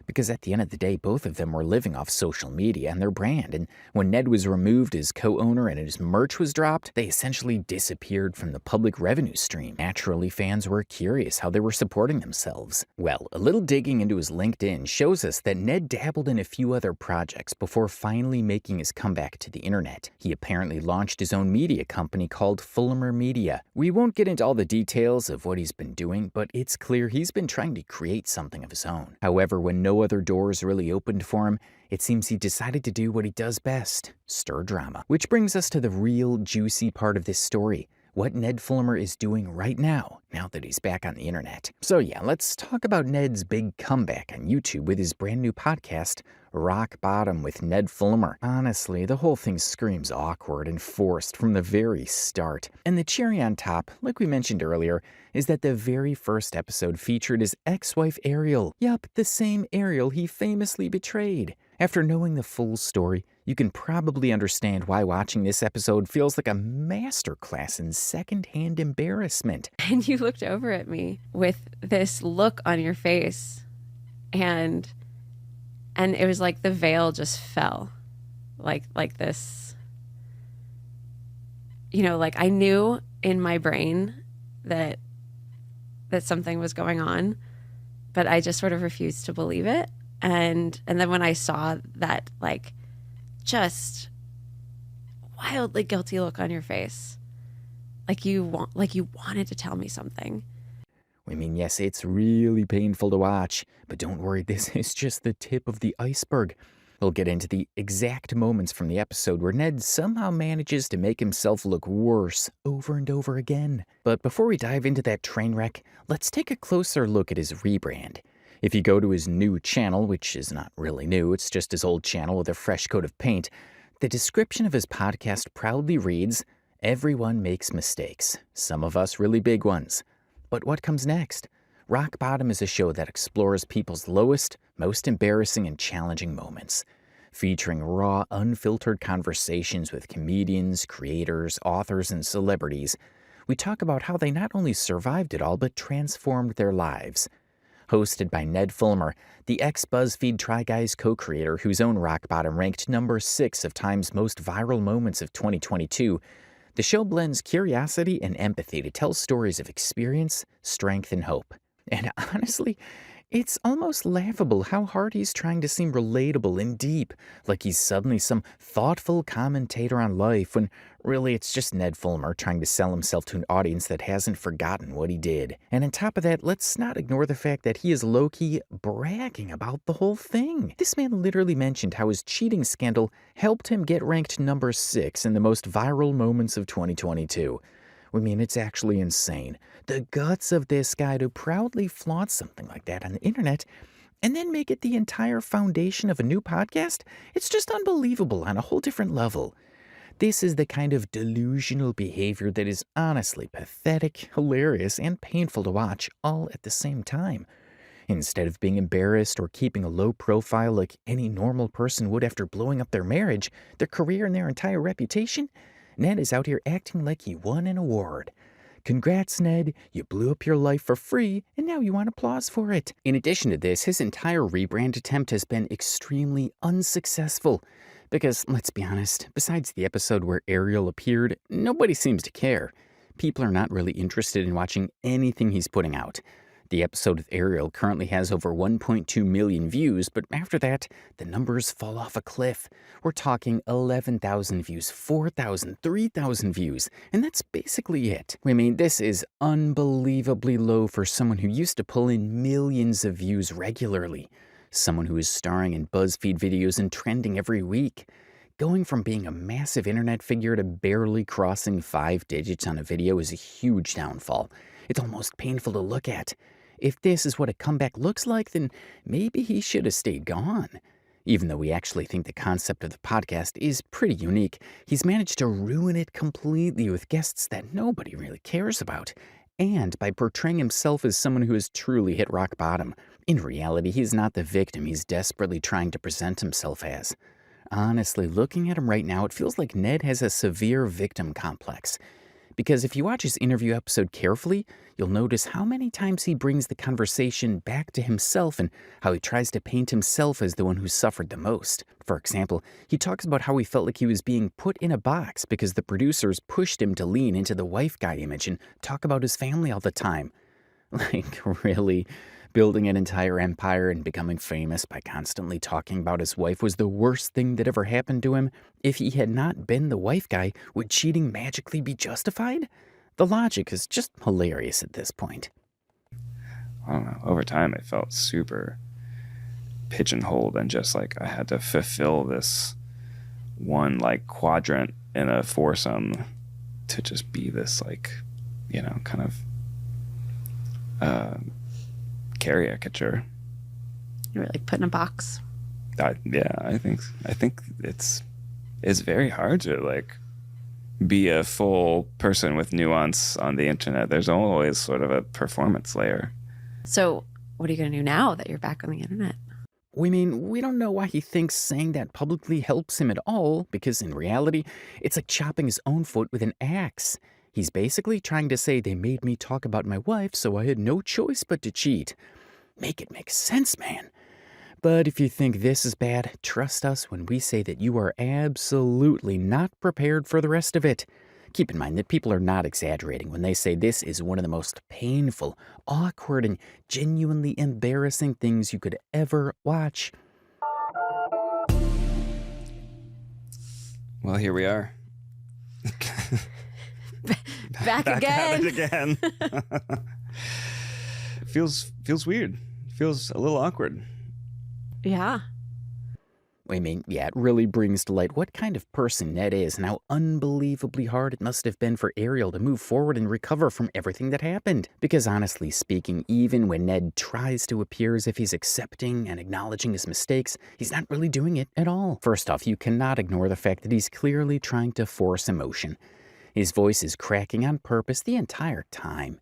Because at the end of the day, both of them were living off social media and their brand, and when Ned was removed as co-owner and his merch was dropped, they essentially disappeared from the public revenue stream. Naturally, fans were curious how they were supporting themselves. Well, a little digging into his LinkedIn shows us that Ned dabbled in a few other projects before finally making his comeback to the internet. He apparently launched his own media company called Fulmer Media. We won't get into all the details of what he's been doing, but it's clear he's been trying to create something of his own. However, when no other doors really opened for him, it seems he decided to do what he does best, stir drama. Which brings us to the real juicy part of this story, what Ned Fulmer is doing right now that he's back on the internet. So yeah, let's talk about Ned's big comeback on YouTube with his brand new podcast, Rock Bottom with Ned Fulmer. Honestly, the whole thing screams awkward and forced from the very start. And the cherry on top, like we mentioned earlier, is that the very first episode featured his ex-wife Ariel. Yup, the same Ariel he famously betrayed. After knowing the full story, you can probably understand why watching this episode feels like a masterclass in secondhand embarrassment. And you looked over at me with this look on your face, and it was like the veil just fell, like this. You know, like I knew in my brain that something was going on, but I just sort of refused to believe it. And then when I saw that, like, just wildly guilty look on your face, like you wanted to tell me something. I mean, yes, it's really painful to watch, but don't worry, this is just the tip of the iceberg. We'll get into the exact moments from the episode where Ned somehow manages to make himself look worse over and over again. But before we dive into that train wreck, let's take a closer look at his rebrand. If you go to his new channel, which is not really new, it's just his old channel with a fresh coat of paint, the description of his podcast proudly reads, "Everyone makes mistakes, some of us really big ones." But what comes next? Rock Bottom is a show that explores people's lowest, most embarrassing and challenging moments, featuring raw, unfiltered conversations with comedians, creators, authors, and celebrities. We talk about how they not only survived it all, but transformed their lives. Hosted by Ned Fulmer, the ex-BuzzFeed Try Guys co-creator whose own Rock Bottom ranked number 6 of Time's most viral moments of 2022, the show blends curiosity and empathy to tell stories of experience, strength, and hope. And honestly, it's almost laughable how hard he's trying to seem relatable and deep, like he's suddenly some thoughtful commentator on life, when really it's just Ned Fulmer trying to sell himself to an audience that hasn't forgotten what he did. And on top of that, let's not ignore the fact that he is low-key bragging about the whole thing. This man literally mentioned how his cheating scandal helped him get ranked number 6 in the most viral moments of 2022. I mean, it's actually insane. The guts of this guy to proudly flaunt something like that on the internet and then make it the entire foundation of a new podcast, it's just unbelievable on a whole different level. This is the kind of delusional behavior that is honestly pathetic, hilarious, and painful to watch all at the same time. Instead of being embarrassed or keeping a low profile like any normal person would after blowing up their marriage, their career, and their entire reputation, Ned is out here acting like he won an award. Congrats, Ned. You blew up your life for free, and now you want applause for it. In addition to this, his entire rebrand attempt has been extremely unsuccessful. Because, let's be honest, besides the episode where Ariel appeared, nobody seems to care. People are not really interested in watching anything he's putting out. The episode with Ariel currently has over 1.2 million views, but after that, the numbers fall off a cliff. We're talking 11,000 views, 4,000, 3,000 views, and that's basically it. I mean, this is unbelievably low for someone who used to pull in millions of views regularly. someone who is starring in BuzzFeed videos and trending every week. Going from being a massive internet figure to barely crossing 5 digits on a video is a huge downfall. It's almost painful to look at. If this is what a comeback looks like, then maybe he should have stayed gone. Even though we actually think the concept of the podcast is pretty unique, he's managed to ruin it completely with guests that nobody really cares about. And by portraying himself as someone who has truly hit rock bottom. In reality, he's not the victim he's desperately trying to present himself as. Honestly, looking at him right now, it feels like Ned has a severe victim complex. Because if you watch his interview episode carefully, you'll notice how many times he brings the conversation back to himself and how he tries to paint himself as the one who suffered the most. For example, he talks about how he felt like he was being put in a box because the producers pushed him to lean into the wife guy image and talk about his family all the time. Like, really? Building an entire empire and becoming famous by constantly talking about his wife was the worst thing that ever happened to him? If he had not been the wife guy, would cheating magically be justified? The logic is just hilarious at this point. I don't know. Over time, it felt super pigeonholed and just like I had to fulfill this one like quadrant in a foursome to just be this like, you know, kind of caricature. You were like put in a box. Yeah, I think it's very hard to like be a full person with nuance on the internet. There's always sort of a performance layer. So what are you going to do now that you're back on the internet? We don't know why he thinks saying that publicly helps him at all, because in reality, it's like chopping his own foot with an axe. He's basically trying to say they made me talk about my wife, so I had no choice but to cheat. Make it make sense, man. But if you think this is bad, trust us when we say that you are absolutely not prepared for the rest of it. Keep in mind that people are not exaggerating when they say this is one of the most painful, awkward, and genuinely embarrassing things you could ever watch. Well, here we are. Back again. At it again. It feels weird. Feels a little awkward. Yeah. It really brings to light what kind of person Ned is and how unbelievably hard it must have been for Ariel to move forward and recover from everything that happened. Because honestly speaking, even when Ned tries to appear as if he's accepting and acknowledging his mistakes, he's not really doing it at all. First off, you cannot ignore the fact that he's clearly trying to force emotion. His voice is cracking on purpose the entire time.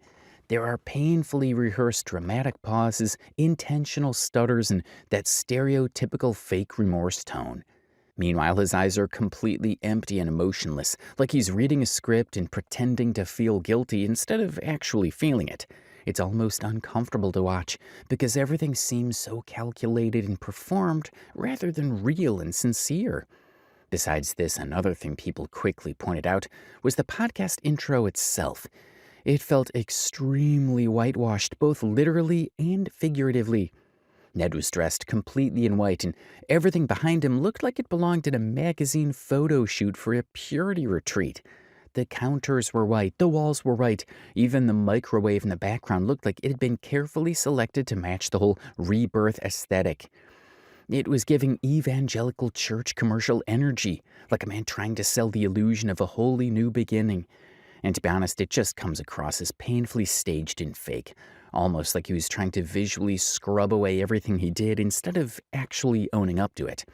There are painfully rehearsed dramatic pauses, intentional stutters, and that stereotypical fake remorse tone. Meanwhile, his eyes are completely empty and emotionless, like he's reading a script and pretending to feel guilty instead of actually feeling it. It's almost uncomfortable to watch, because everything seems so calculated and performed rather than real and sincere. Besides this, another thing people quickly pointed out was the podcast intro itself. It felt extremely whitewashed, both literally and figuratively. Ned was dressed completely in white, and everything behind him looked like it belonged in a magazine photo shoot for a purity retreat. The counters were white, the walls were white, even the microwave in the background looked like it had been carefully selected to match the whole rebirth aesthetic. It was giving evangelical church commercial energy, like a man trying to sell the illusion of a wholly new beginning. And to be honest, it just comes across as painfully staged and fake, almost like he was trying to visually scrub away everything he did instead of actually owning up to it.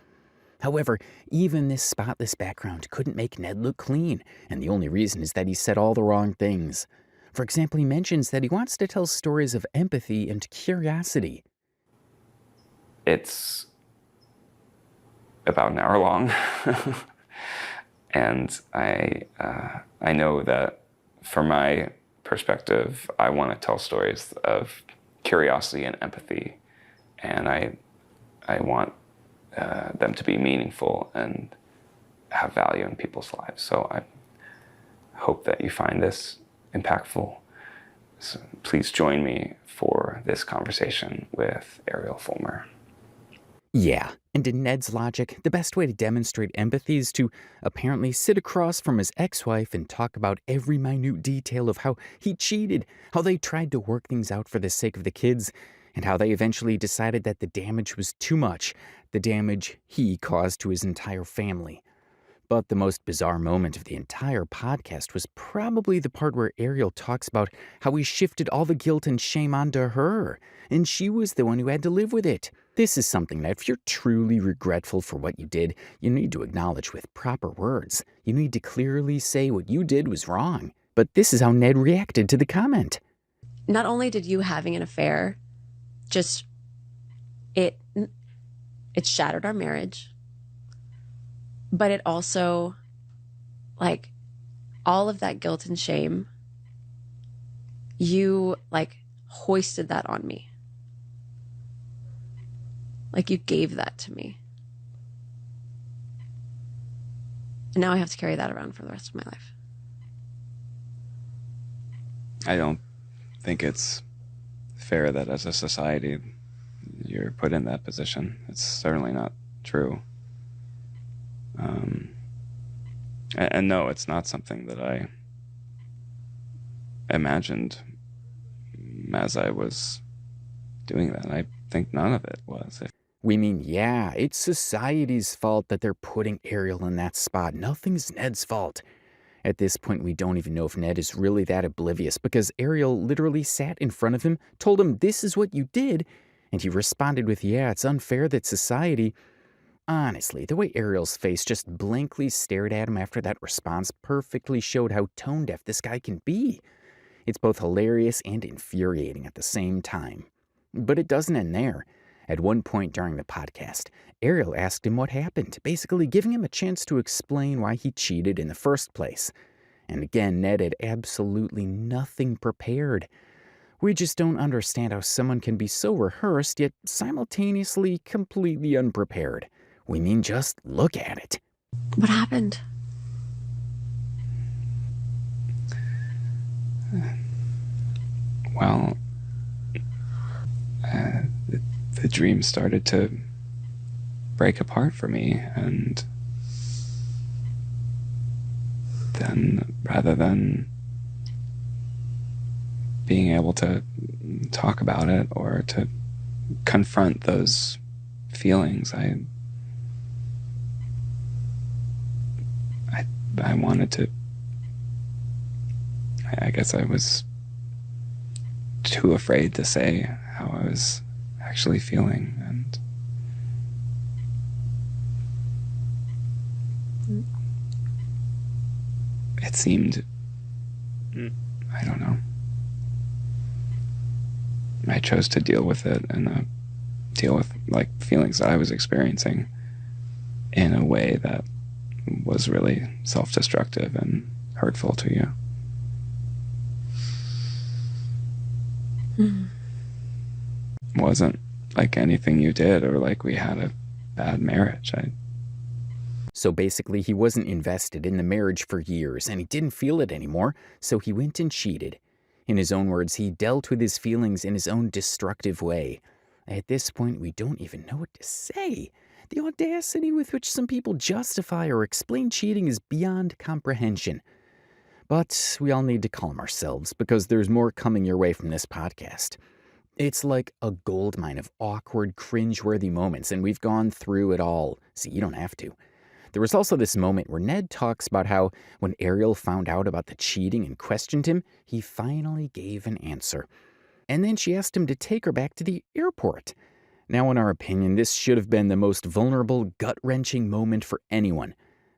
However, even this spotless background couldn't make Ned look clean, and the only reason is that he said all the wrong things. For example, he mentions that he wants to tell stories of empathy and curiosity. It's about an hour long, and I know that from my perspective, I want to tell stories of curiosity and empathy, and I want them to be meaningful and have value in people's lives. So I hope that you find this impactful. So please join me for this conversation with Ariel Fulmer. Yeah, and in Ned's logic, the best way to demonstrate empathy is to apparently sit across from his ex-wife and talk about every minute detail of how he cheated, how they tried to work things out for the sake of the kids, and how they eventually decided that the damage was too much, the damage he caused to his entire family. But the most bizarre moment of the entire podcast was probably the part where Ariel talks about how he shifted all the guilt and shame onto her, and she was the one who had to live with it. This is something that if you're truly regretful for what you did, you need to acknowledge with proper words. You need to clearly say what you did was wrong. But this is how Ned reacted to the comment. Not only did you having an affair just, it shattered our marriage, but it also, like, all of that guilt and shame, you, like, hoisted that on me. Like, you gave that to me. And now I have to carry that around for the rest of my life. I don't think it's fair that as a society you're put in that position. It's certainly not true. And no, it's not something that I imagined as I was doing that. I think none of it was. We mean, yeah, it's society's fault that they're putting Ariel in that spot. Nothing's Ned's fault. At this point, we don't even know if Ned is really that oblivious, because Ariel literally sat in front of him, told him this is what you did, and he responded with, yeah, it's unfair that society... Honestly, the way Ariel's face just blankly stared at him after that response perfectly showed how tone-deaf this guy can be. It's both hilarious and infuriating at the same time. But it doesn't end there. At one point during the podcast, Ariel asked him what happened, basically giving him a chance to explain why he cheated in the first place. And again, Ned had absolutely nothing prepared. We just don't understand how someone can be so rehearsed, yet simultaneously completely unprepared. We mean, just look at it. What happened? Well, the dream started to break apart for me, and then rather than being able to talk about it or to confront those feelings, I wanted to, I guess I was too afraid to say how I was actually feeling, and it seemed, I don't know, I chose to deal with it and deal with, like, feelings that I was experiencing in a way that was really self-destructive and hurtful to you. It wasn't like anything you did or like we had a bad marriage. So basically, he wasn't invested in the marriage for years, and he didn't feel it anymore, so he went and cheated. In his own words, he dealt with his feelings in his own destructive way. At this point, we don't even know what to say. The audacity with which some people justify or explain cheating is beyond comprehension. But we all need to calm ourselves, because there's more coming your way from this podcast. It's like a goldmine of awkward, cringe-worthy moments, and we've gone through it all, so you don't have to. There was also this moment where Ned talks about how, when Ariel found out about the cheating and questioned him, he finally gave an answer. And then she asked him to take her back to the airport. Now, in our opinion, this should have been the most vulnerable, gut-wrenching moment for anyone.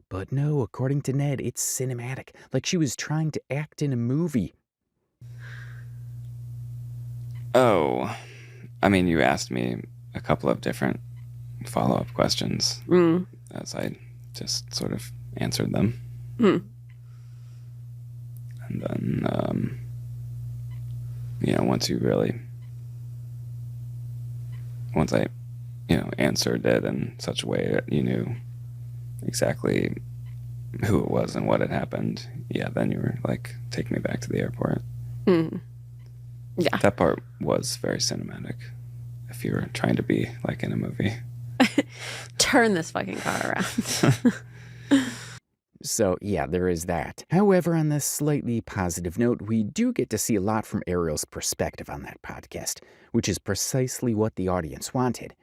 But no, according to Ned, it's cinematic, like she was trying to act in a movie. Oh, I mean, you asked me a couple of different follow-up questions as I just sort of answered them. And then, once I, answered it in such a way that you knew exactly who it was and what had happened, then you were like, take me back to the airport. Yeah. That part was very cinematic, if you were trying to be like in a movie. Turn this fucking car around. So yeah, there is that. However, on this slightly positive note, we do get to see a lot from Ariel's perspective on that podcast, which is precisely what the audience wanted.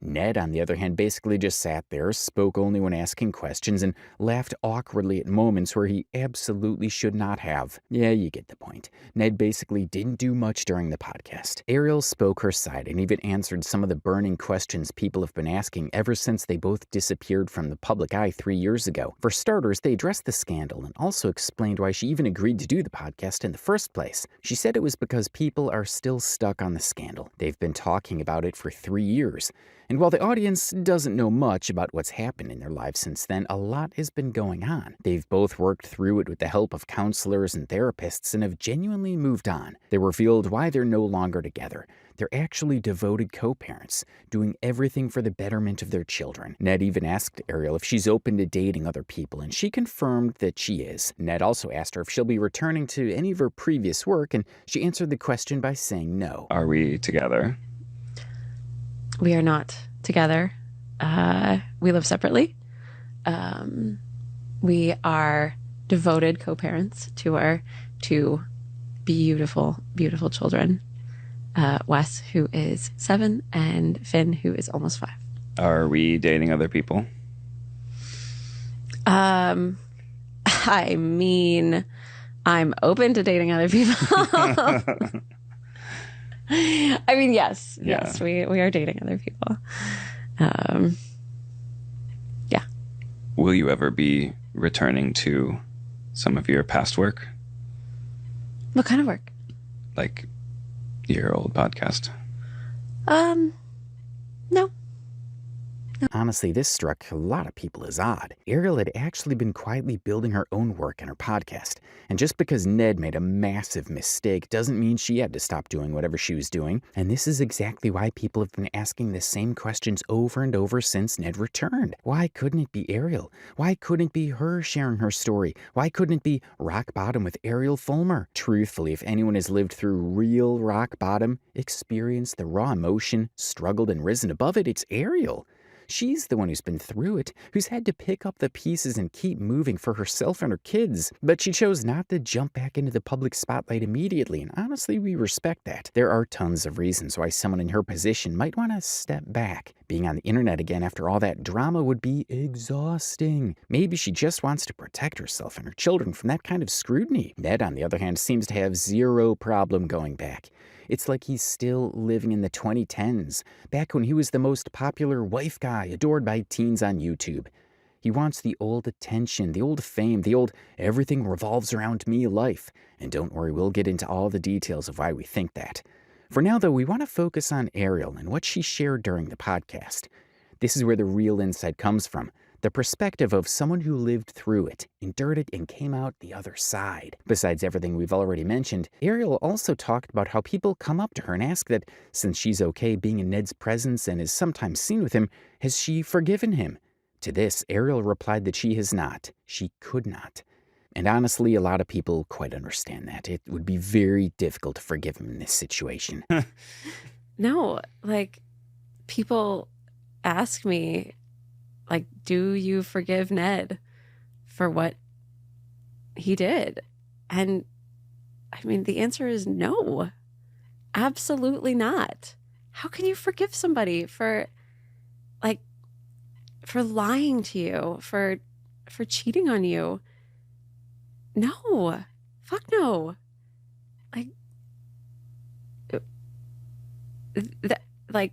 Ned, on the other hand, basically just sat there, spoke only when asking questions, and laughed awkwardly at moments where he absolutely should not have. Yeah, you get the point. Ned basically didn't do much during the podcast. Ariel spoke her side and even answered some of the burning questions people have been asking ever since they both disappeared from the public eye 3 years ago. For starters, they addressed the scandal and also explained why she even agreed to do the podcast in the first place. She said it was because people are still stuck on the scandal. They've been talking about it for 3 years. And while the audience doesn't know much about what's happened in their lives since then, a lot has been going on. They've both worked through it with the help of counselors and therapists and have genuinely moved on. They revealed why they're no longer together. They're actually devoted co-parents, doing everything for the betterment of their children. Ned even asked Ariel if she's open to dating other people, and she confirmed that she is. Ned also asked her if she'll be returning to any of her previous work, and she answered the question by saying no. Are we together? We are not together. We live separately. We are devoted co-parents to our 2 beautiful, beautiful children. Wes, who is 7, and Finn, who is almost 5. Are we dating other people? I mean, I'm open to dating other people. I mean, yes, we are dating other people. Yeah. Will you ever be returning to some of your past work? What kind of work? Like your old podcast? No. Honestly, this struck a lot of people as odd. Ariel had actually been quietly building her own work in her podcast, and just because Ned made a massive mistake doesn't mean she had to stop doing whatever she was doing, and this is exactly why people have been asking the same questions over and over since Ned returned. Why couldn't it be Ariel? Why couldn't it be her sharing her story? Why couldn't it be rock bottom with Ariel Fulmer? Truthfully, if anyone has lived through real rock bottom, experienced the raw emotion, struggled and risen above it, it's Ariel. She's the one who's been through it, who's had to pick up the pieces and keep moving for herself and her kids. But she chose not to jump back into the public spotlight immediately, and honestly, we respect that. There are tons of reasons why someone in her position might want to step back. Being on the internet again after all that drama would be exhausting. Maybe she just wants to protect herself and her children from that kind of scrutiny. Ned, on the other hand, seems to have zero problem going back. It's like he's still living in the 2010s, back when he was the most popular wife guy adored by teens on YouTube. He wants the old attention, the old fame, the old everything revolves around me life. And don't worry, we'll get into all the details of why we think that. For now, though, we want to focus on Ariel and what she shared during the podcast. This is where the real insight comes from. The perspective of someone who lived through it, endured it, and came out the other side. Besides everything we've already mentioned, Ariel also talked about how people come up to her and ask that, since she's okay being in Ned's presence and is sometimes seen with him, has she forgiven him? To this, Ariel replied that she has not. She could not. And honestly, a lot of people quite understand that. It would be very difficult to forgive him in this situation. No, like, people ask me, like, do you forgive Ned for what he did? And I mean, the answer is no, absolutely not. How can you forgive somebody for lying to you, for cheating on you? No, fuck no. Like, that, like,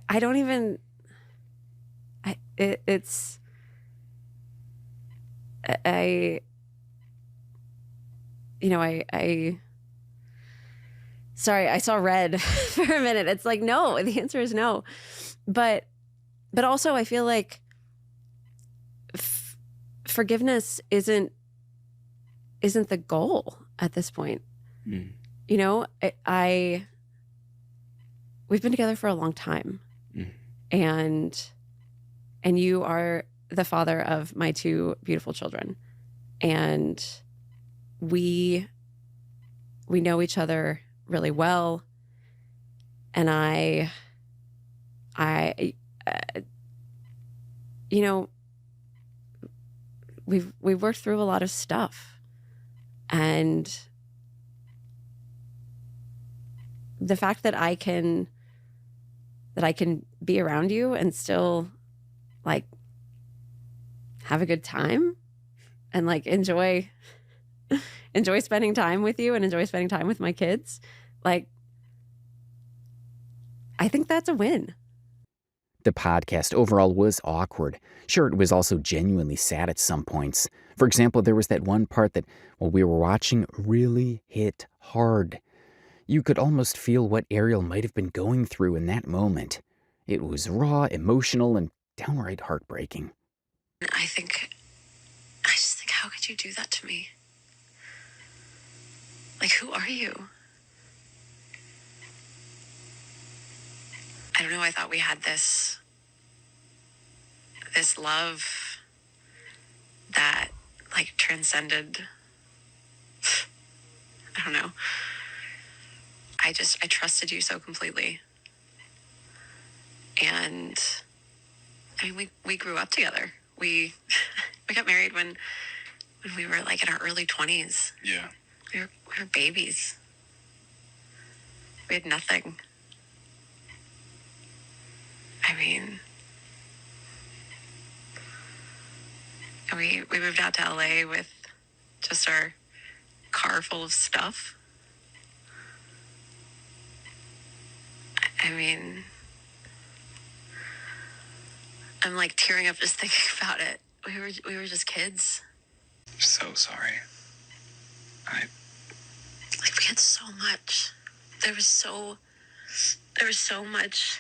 I don't even. It's sorry, I saw red for a minute. It's like, no, the answer is no. But also I feel like forgiveness isn't the goal at this point. Mm. You know, we've been together for a long time. Mm. And you are the father of my 2 beautiful children. And we know each other really well. And you know, we've worked through a lot of stuff, and the fact that I can be around you and still like have a good time and like enjoy spending time with you and enjoy spending time with my kids, like, I think that's a win. The podcast overall was awkward. Sure, it was also genuinely sad at some points. For example, there was that one part that, while we were watching, really hit hard. You could almost feel what Ariel might have been going through in that moment. It was raw, emotional, and downright heartbreaking. I just think, how could you do that to me? Like, who are you? I don't know, I thought we had this love that, like, transcended, I don't know. I trusted you so completely. And, I mean, we grew up together. We got married when we were, like, in our early 20s. Yeah. We were babies. We had nothing. I mean, we moved out to LA with just our car full of stuff. I mean, I'm like tearing up just thinking about it. We were just kids. So sorry. Like, we had so much. There was so much.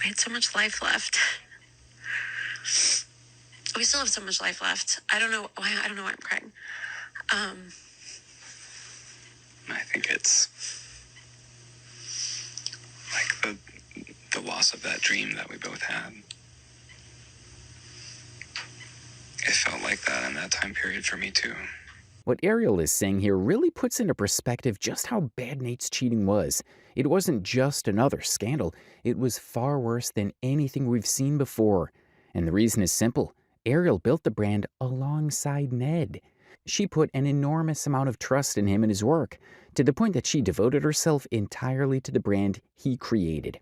We had so much life left. We still have so much life left. I don't know why I'm crying. I think it's like the loss of that dream that we both had. It felt like that in that time period for me too. What Ariel is saying here really puts into perspective just how bad Nate's cheating was. It wasn't just another scandal. It was far worse than anything we've seen before. And the reason is simple. Ariel built the brand alongside Ned. She put an enormous amount of trust in him and his work, to the point that she devoted herself entirely to the brand he created.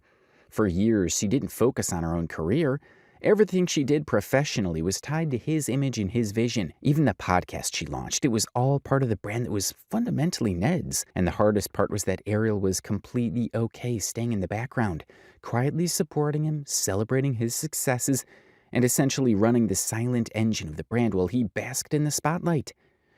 For years, she didn't focus on her own career. Everything she did professionally was tied to his image and his vision. Even the podcast she launched, it was all part of the brand that was fundamentally Ned's. And the hardest part was that Ariel was completely okay staying in the background, quietly supporting him, celebrating his successes, and essentially running the silent engine of the brand while he basked in the spotlight.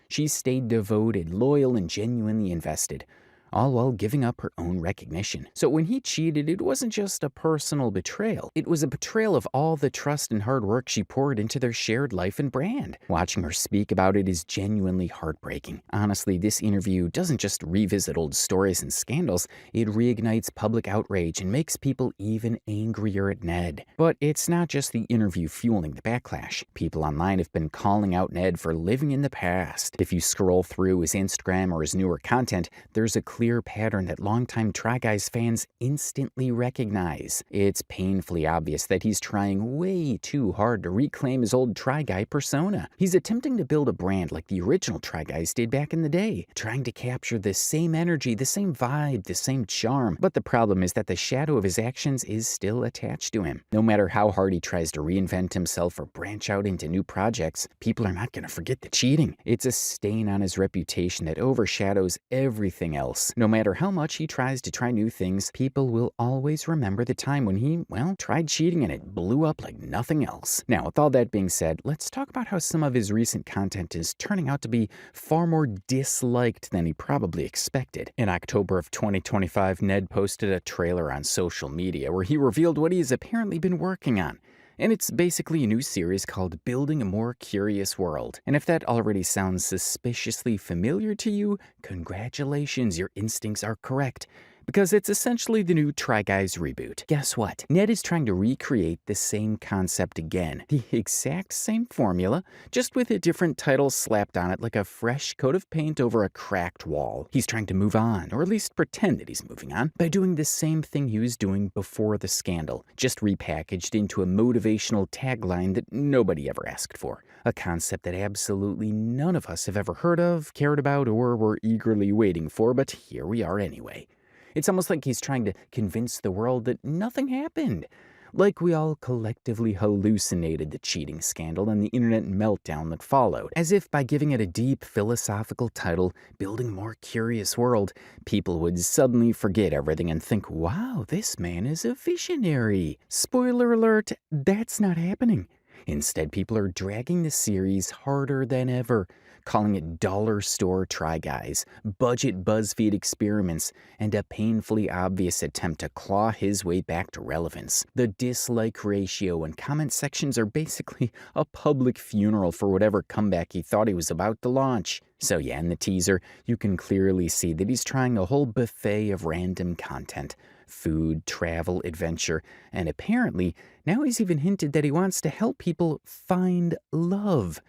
She stayed devoted, loyal, and genuinely invested, all while giving up her own recognition. So when he cheated, it wasn't just a personal betrayal. It was a betrayal of all the trust and hard work she poured into their shared life and brand. Watching her speak about it is genuinely heartbreaking. Honestly, this interview doesn't just revisit old stories and scandals, it reignites public outrage and makes people even angrier at Ned. But it's not just the interview fueling the backlash. People online have been calling out Ned for living in the past. If you scroll through his Instagram or his newer content, there's a clear pattern that longtime Try Guys fans instantly recognize. It's painfully obvious that he's trying way too hard to reclaim his old Try Guy persona. He's attempting to build a brand like the original Try Guys did back in the day, trying to capture the same energy, the same vibe, the same charm. But the problem is that the shadow of his actions is still attached to him. No matter how hard he tries to reinvent himself or branch out into new projects, people are not going to forget the cheating. It's a stain on his reputation that overshadows everything else. No matter how much he tries to try new things, people will always remember the time when he, tried cheating and it blew up like nothing else. Now, with all that being said, let's talk about how some of his recent content is turning out to be far more disliked than he probably expected. In October of 2025, Ned posted a trailer on social media where he revealed what he has apparently been working on. And it's basically a new series called Building a More Curious World. And if that already sounds suspiciously familiar to you, congratulations, your instincts are correct. because it's essentially the new Try Guys reboot. Guess what? Ned is trying to recreate the same concept again. The exact same formula, just with a different title slapped on it like a fresh coat of paint over a cracked wall. He's trying to move on, or at least pretend that he's moving on, by doing the same thing he was doing before the scandal, just repackaged into a motivational tagline that nobody ever asked for. A concept that absolutely none of us have ever heard of, cared about, or were eagerly waiting for, but here we are anyway. It's almost like he's trying to convince the world that nothing happened. Like we all collectively hallucinated the cheating scandal and the internet meltdown that followed. As if by giving it a deep philosophical title, Building a More Curious World, people would suddenly forget everything and think, wow, this man is a visionary. Spoiler alert, that's not happening. Instead, people are dragging the series harder than ever, calling it dollar store Try Guys, budget BuzzFeed experiments, and a painfully obvious attempt to claw his way back to relevance. The dislike ratio and comment sections are basically a public funeral for whatever comeback he thought he was about to launch. So yeah, in the teaser, you can clearly see that he's trying a whole buffet of random content. Food, travel, adventure, and apparently, now he's even hinted that he wants to help people find love.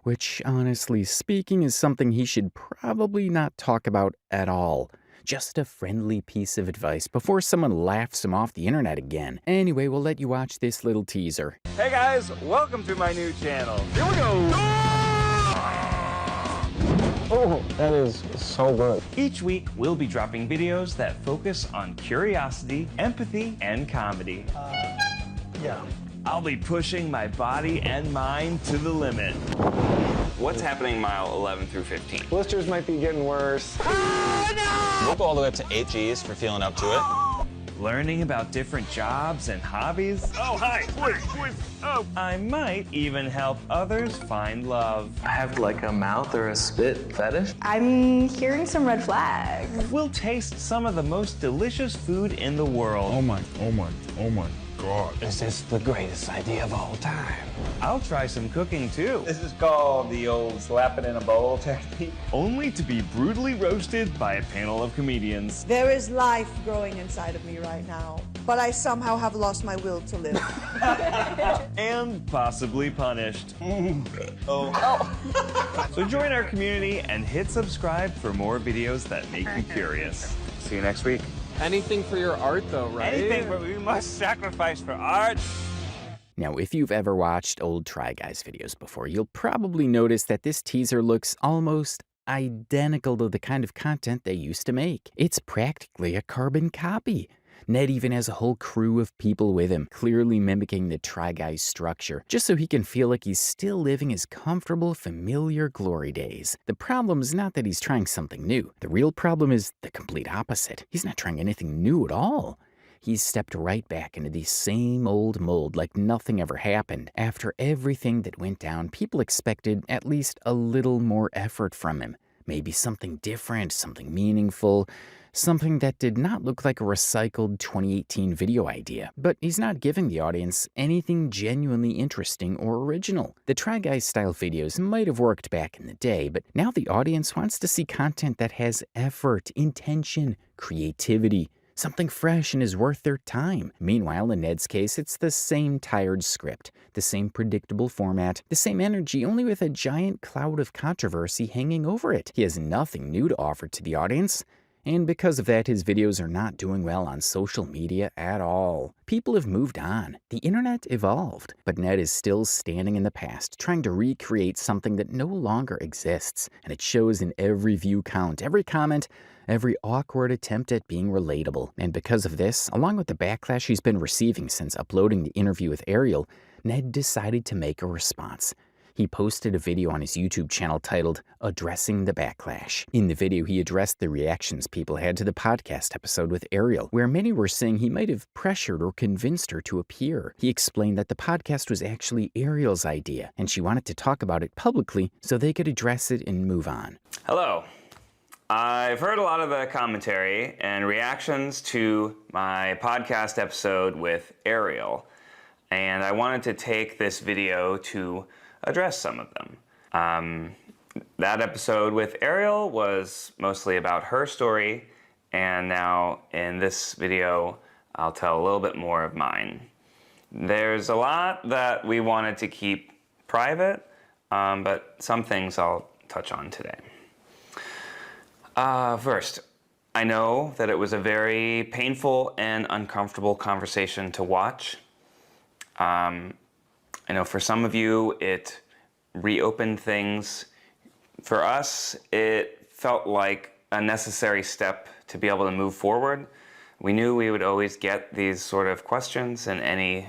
Which, honestly speaking, is something he should probably not talk about at all. Just a friendly piece of advice before someone laughs him off the internet again. Anyway, we'll let you watch this little teaser. Hey guys, welcome to my new channel. Here we go. Oh, that is so good. Each week, we'll be dropping videos that focus on curiosity, empathy, and comedy. Yeah. I'll be pushing my body and mind to the limit. What's happening mile 11 through 15? Blisters might be getting worse. We'll go all the way up to 8 Gs for feeling up to it. Learning about different jobs and hobbies. Oh, hi. Oh. I might even help others find love. I have like a mouth or a spit fetish. I'm hearing some red flags. We'll taste some of the most delicious food in the world. Oh my God. This is the greatest idea of all time. I'll try some cooking too. This is called the old slap it in a bowl technique. Only to be brutally roasted by a panel of comedians. There is life growing inside of me right now, but I somehow have lost my will to live. And possibly punished. So join our community and hit subscribe for more videos that make you curious. See you next week. Anything for your art, though, right? Anything, but we must sacrifice for art. Now, if you've ever watched old Try Guys videos before, you'll probably notice that this teaser looks almost identical to the kind of content they used to make. It's practically a carbon copy. Ned even has a whole crew of people with him, clearly mimicking the Try Guys structure, just so he can feel like he's still living his comfortable, familiar glory days. The problem is not that he's trying something new. The real problem is the complete opposite. He's not trying anything new at all. He's stepped right back into the same old mold like nothing ever happened. After everything that went down, people expected at least a little more effort from him. Maybe something different, something meaningful, something that did not look like a recycled 2018 video idea. But he's not giving the audience anything genuinely interesting or original. The Try Guys style videos might have worked back in the day, but now the audience wants to see content that has effort, intention, creativity, something fresh and is worth their time. Meanwhile, in Ned's case, it's the same tired script, the same predictable format, the same energy, only with a giant cloud of controversy hanging over it. He has nothing new to offer to the audience. And because of that, his videos are not doing well on social media at all. People have moved on. The internet evolved. But Ned is still standing in the past, trying to recreate something that no longer exists. And it shows in every view count, every comment, every awkward attempt at being relatable. And because of this, along with the backlash he's been receiving since uploading the interview with Ariel, Ned decided to make a response. He posted a video on his YouTube channel titled, Addressing the Backlash. In the video, he addressed the reactions people had to the podcast episode with Ariel, where many were saying he might have pressured or convinced her to appear. He explained that the podcast was actually Ariel's idea, and she wanted to talk about it publicly so they could address it and move on. Hello. I've heard a lot of the commentary and reactions to my podcast episode with Ariel, and I wanted to take this video to address some of them. That episode with Ariel was mostly about her story And now in this video, I'll tell a little bit more of mine. There's a lot that we wanted to keep private, but some things I'll touch on today. First, I know that it was a very painful and uncomfortable conversation to watch. I know for some of you, it reopened things. For us, it felt like a necessary step to be able to move forward. We knew we would always get these sort of questions in any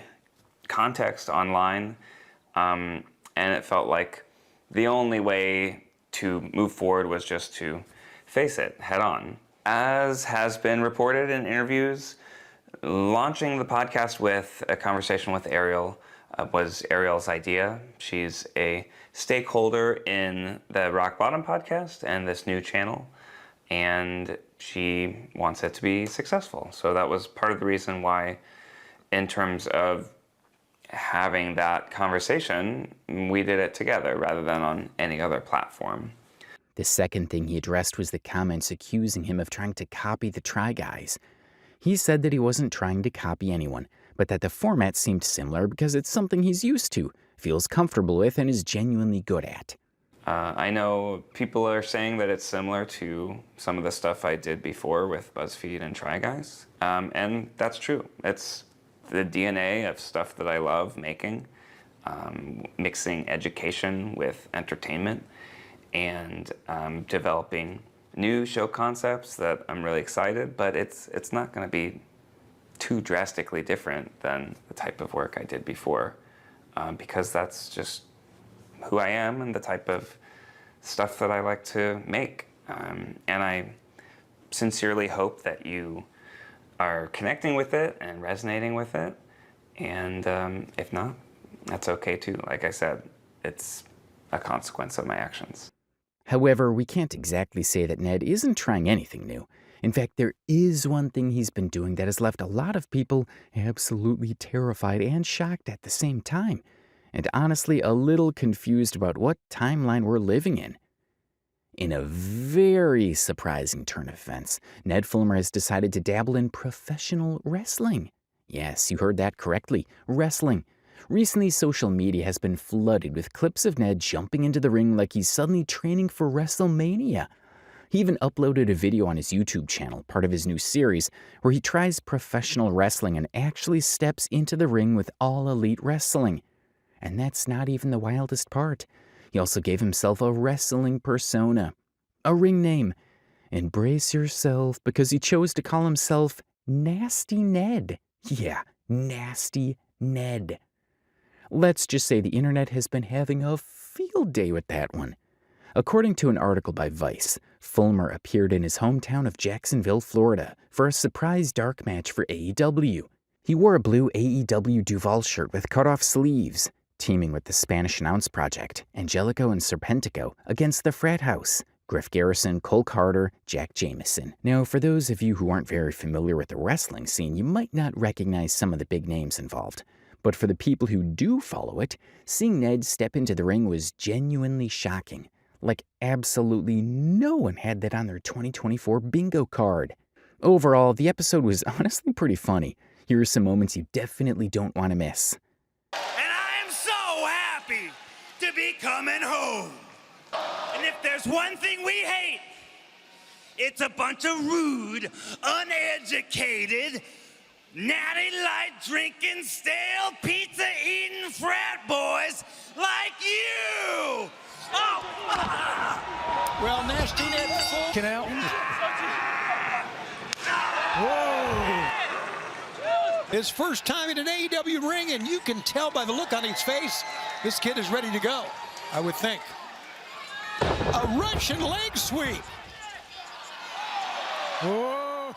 context online, and it felt like the only way to move forward was just to face it head on. As has been reported in interviews, launching the podcast with a conversation with Ariel was Ariel's idea. She's a stakeholder in the Rock Bottom podcast and this new channel, and she wants it to be successful. So that was part of the reason why, in terms of having that conversation, we did it together rather than on any other platform. The second thing he addressed was the comments accusing him of trying to copy the Try Guys. He said that he wasn't trying to copy anyone, but that the format seemed similar because it's something he's used to, feels comfortable with, and is genuinely good at. I know people are saying that it's similar to some of the stuff I did before with BuzzFeed and Try Guys, and that's true. It's the DNA of stuff that I love making, mixing education with entertainment, and developing new show concepts that I'm really excited, but it's not going to be too drastically different than the type of work I did before, because that's just who I am and the type of stuff that I like to make. And I sincerely hope that you are connecting with it and resonating with it. And if not, that's okay too. Like I said, it's a consequence of my actions. However, we can't exactly say that Ned isn't trying anything new. In fact, there is one thing he's been doing that has left a lot of people absolutely terrified and shocked at the same time, and honestly a little confused about what timeline we're living in. In a very surprising turn of events, Ned Fulmer has decided to dabble in professional wrestling. Yes, you heard that correctly, wrestling. Recently, social media has been flooded with clips of Ned jumping into the ring like he's suddenly training for WrestleMania. He even uploaded a video on his YouTube channel, part of his new series, where he tries professional wrestling and actually steps into the ring with All Elite Wrestling. And that's not even the wildest part. He also gave himself a wrestling persona, a ring name. And brace yourself, because he chose to call himself Nasty Ned. Yeah, Nasty Ned. Let's just say the internet has been having a field day with that one. According to an article by Vice, Fulmer appeared in his hometown of Jacksonville, Florida, for a surprise dark match for AEW. He wore a blue AEW Duval shirt with cut-off sleeves, teaming with the Spanish Announce Project, Angelico and Serpentico, against the Frat House, Griff Garrison, Cole Carter, Jack Jameson. Now, for those of you who aren't very familiar with the wrestling scene, you might not recognize some of the big names involved. But for the people who do follow it, seeing Ned step into the ring was genuinely shocking. Like absolutely no one had that on their 2024 bingo card. Overall, the episode was honestly pretty funny. Here are some moments you definitely don't want to miss. And I am so happy to be coming home. And if there's one thing we hate, it's a bunch of rude, uneducated, natty light drinking, stale pizza eating frat boys like you. Oh. Well, Nasty Ned Fulmer. Whoa. His first time in an AEW ring, and you can tell by the look on his face, this kid is ready to go, I would think. A Russian leg sweep. Whoa.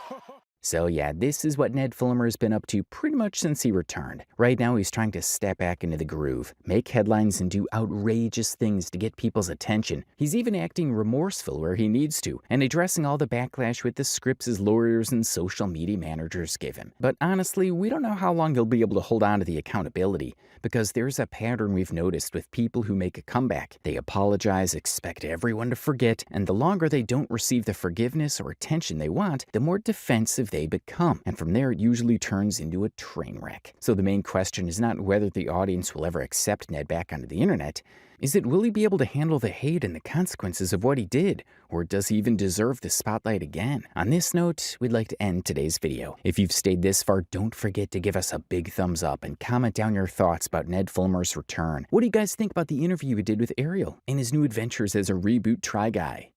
So yeah, this is what Ned Fulmer has been up to pretty much since he returned. Right now he's trying to step back into the groove, make headlines and do outrageous things to get people's attention. He's even acting remorseful where he needs to, and addressing all the backlash with the scripts his lawyers and social media managers give him. But honestly, we don't know how long he'll be able to hold on to the accountability, because there's a pattern we've noticed with people who make a comeback. They apologize, expect everyone to forget, and the longer they don't receive the forgiveness or attention they want, the more defensive they become. And from there, it usually turns into a train wreck. So the main question is not whether the audience will ever accept Ned back onto the internet. Is it, will he be able to handle the hate and the consequences of what he did? Or does he even deserve the spotlight again? On this note, we'd like to end today's video. If you've stayed this far, don't forget to give us a big thumbs up and comment down your thoughts about Ned Fulmer's return. What do you guys think about the interview he did with Ariel and his new adventures as a reboot Try Guy?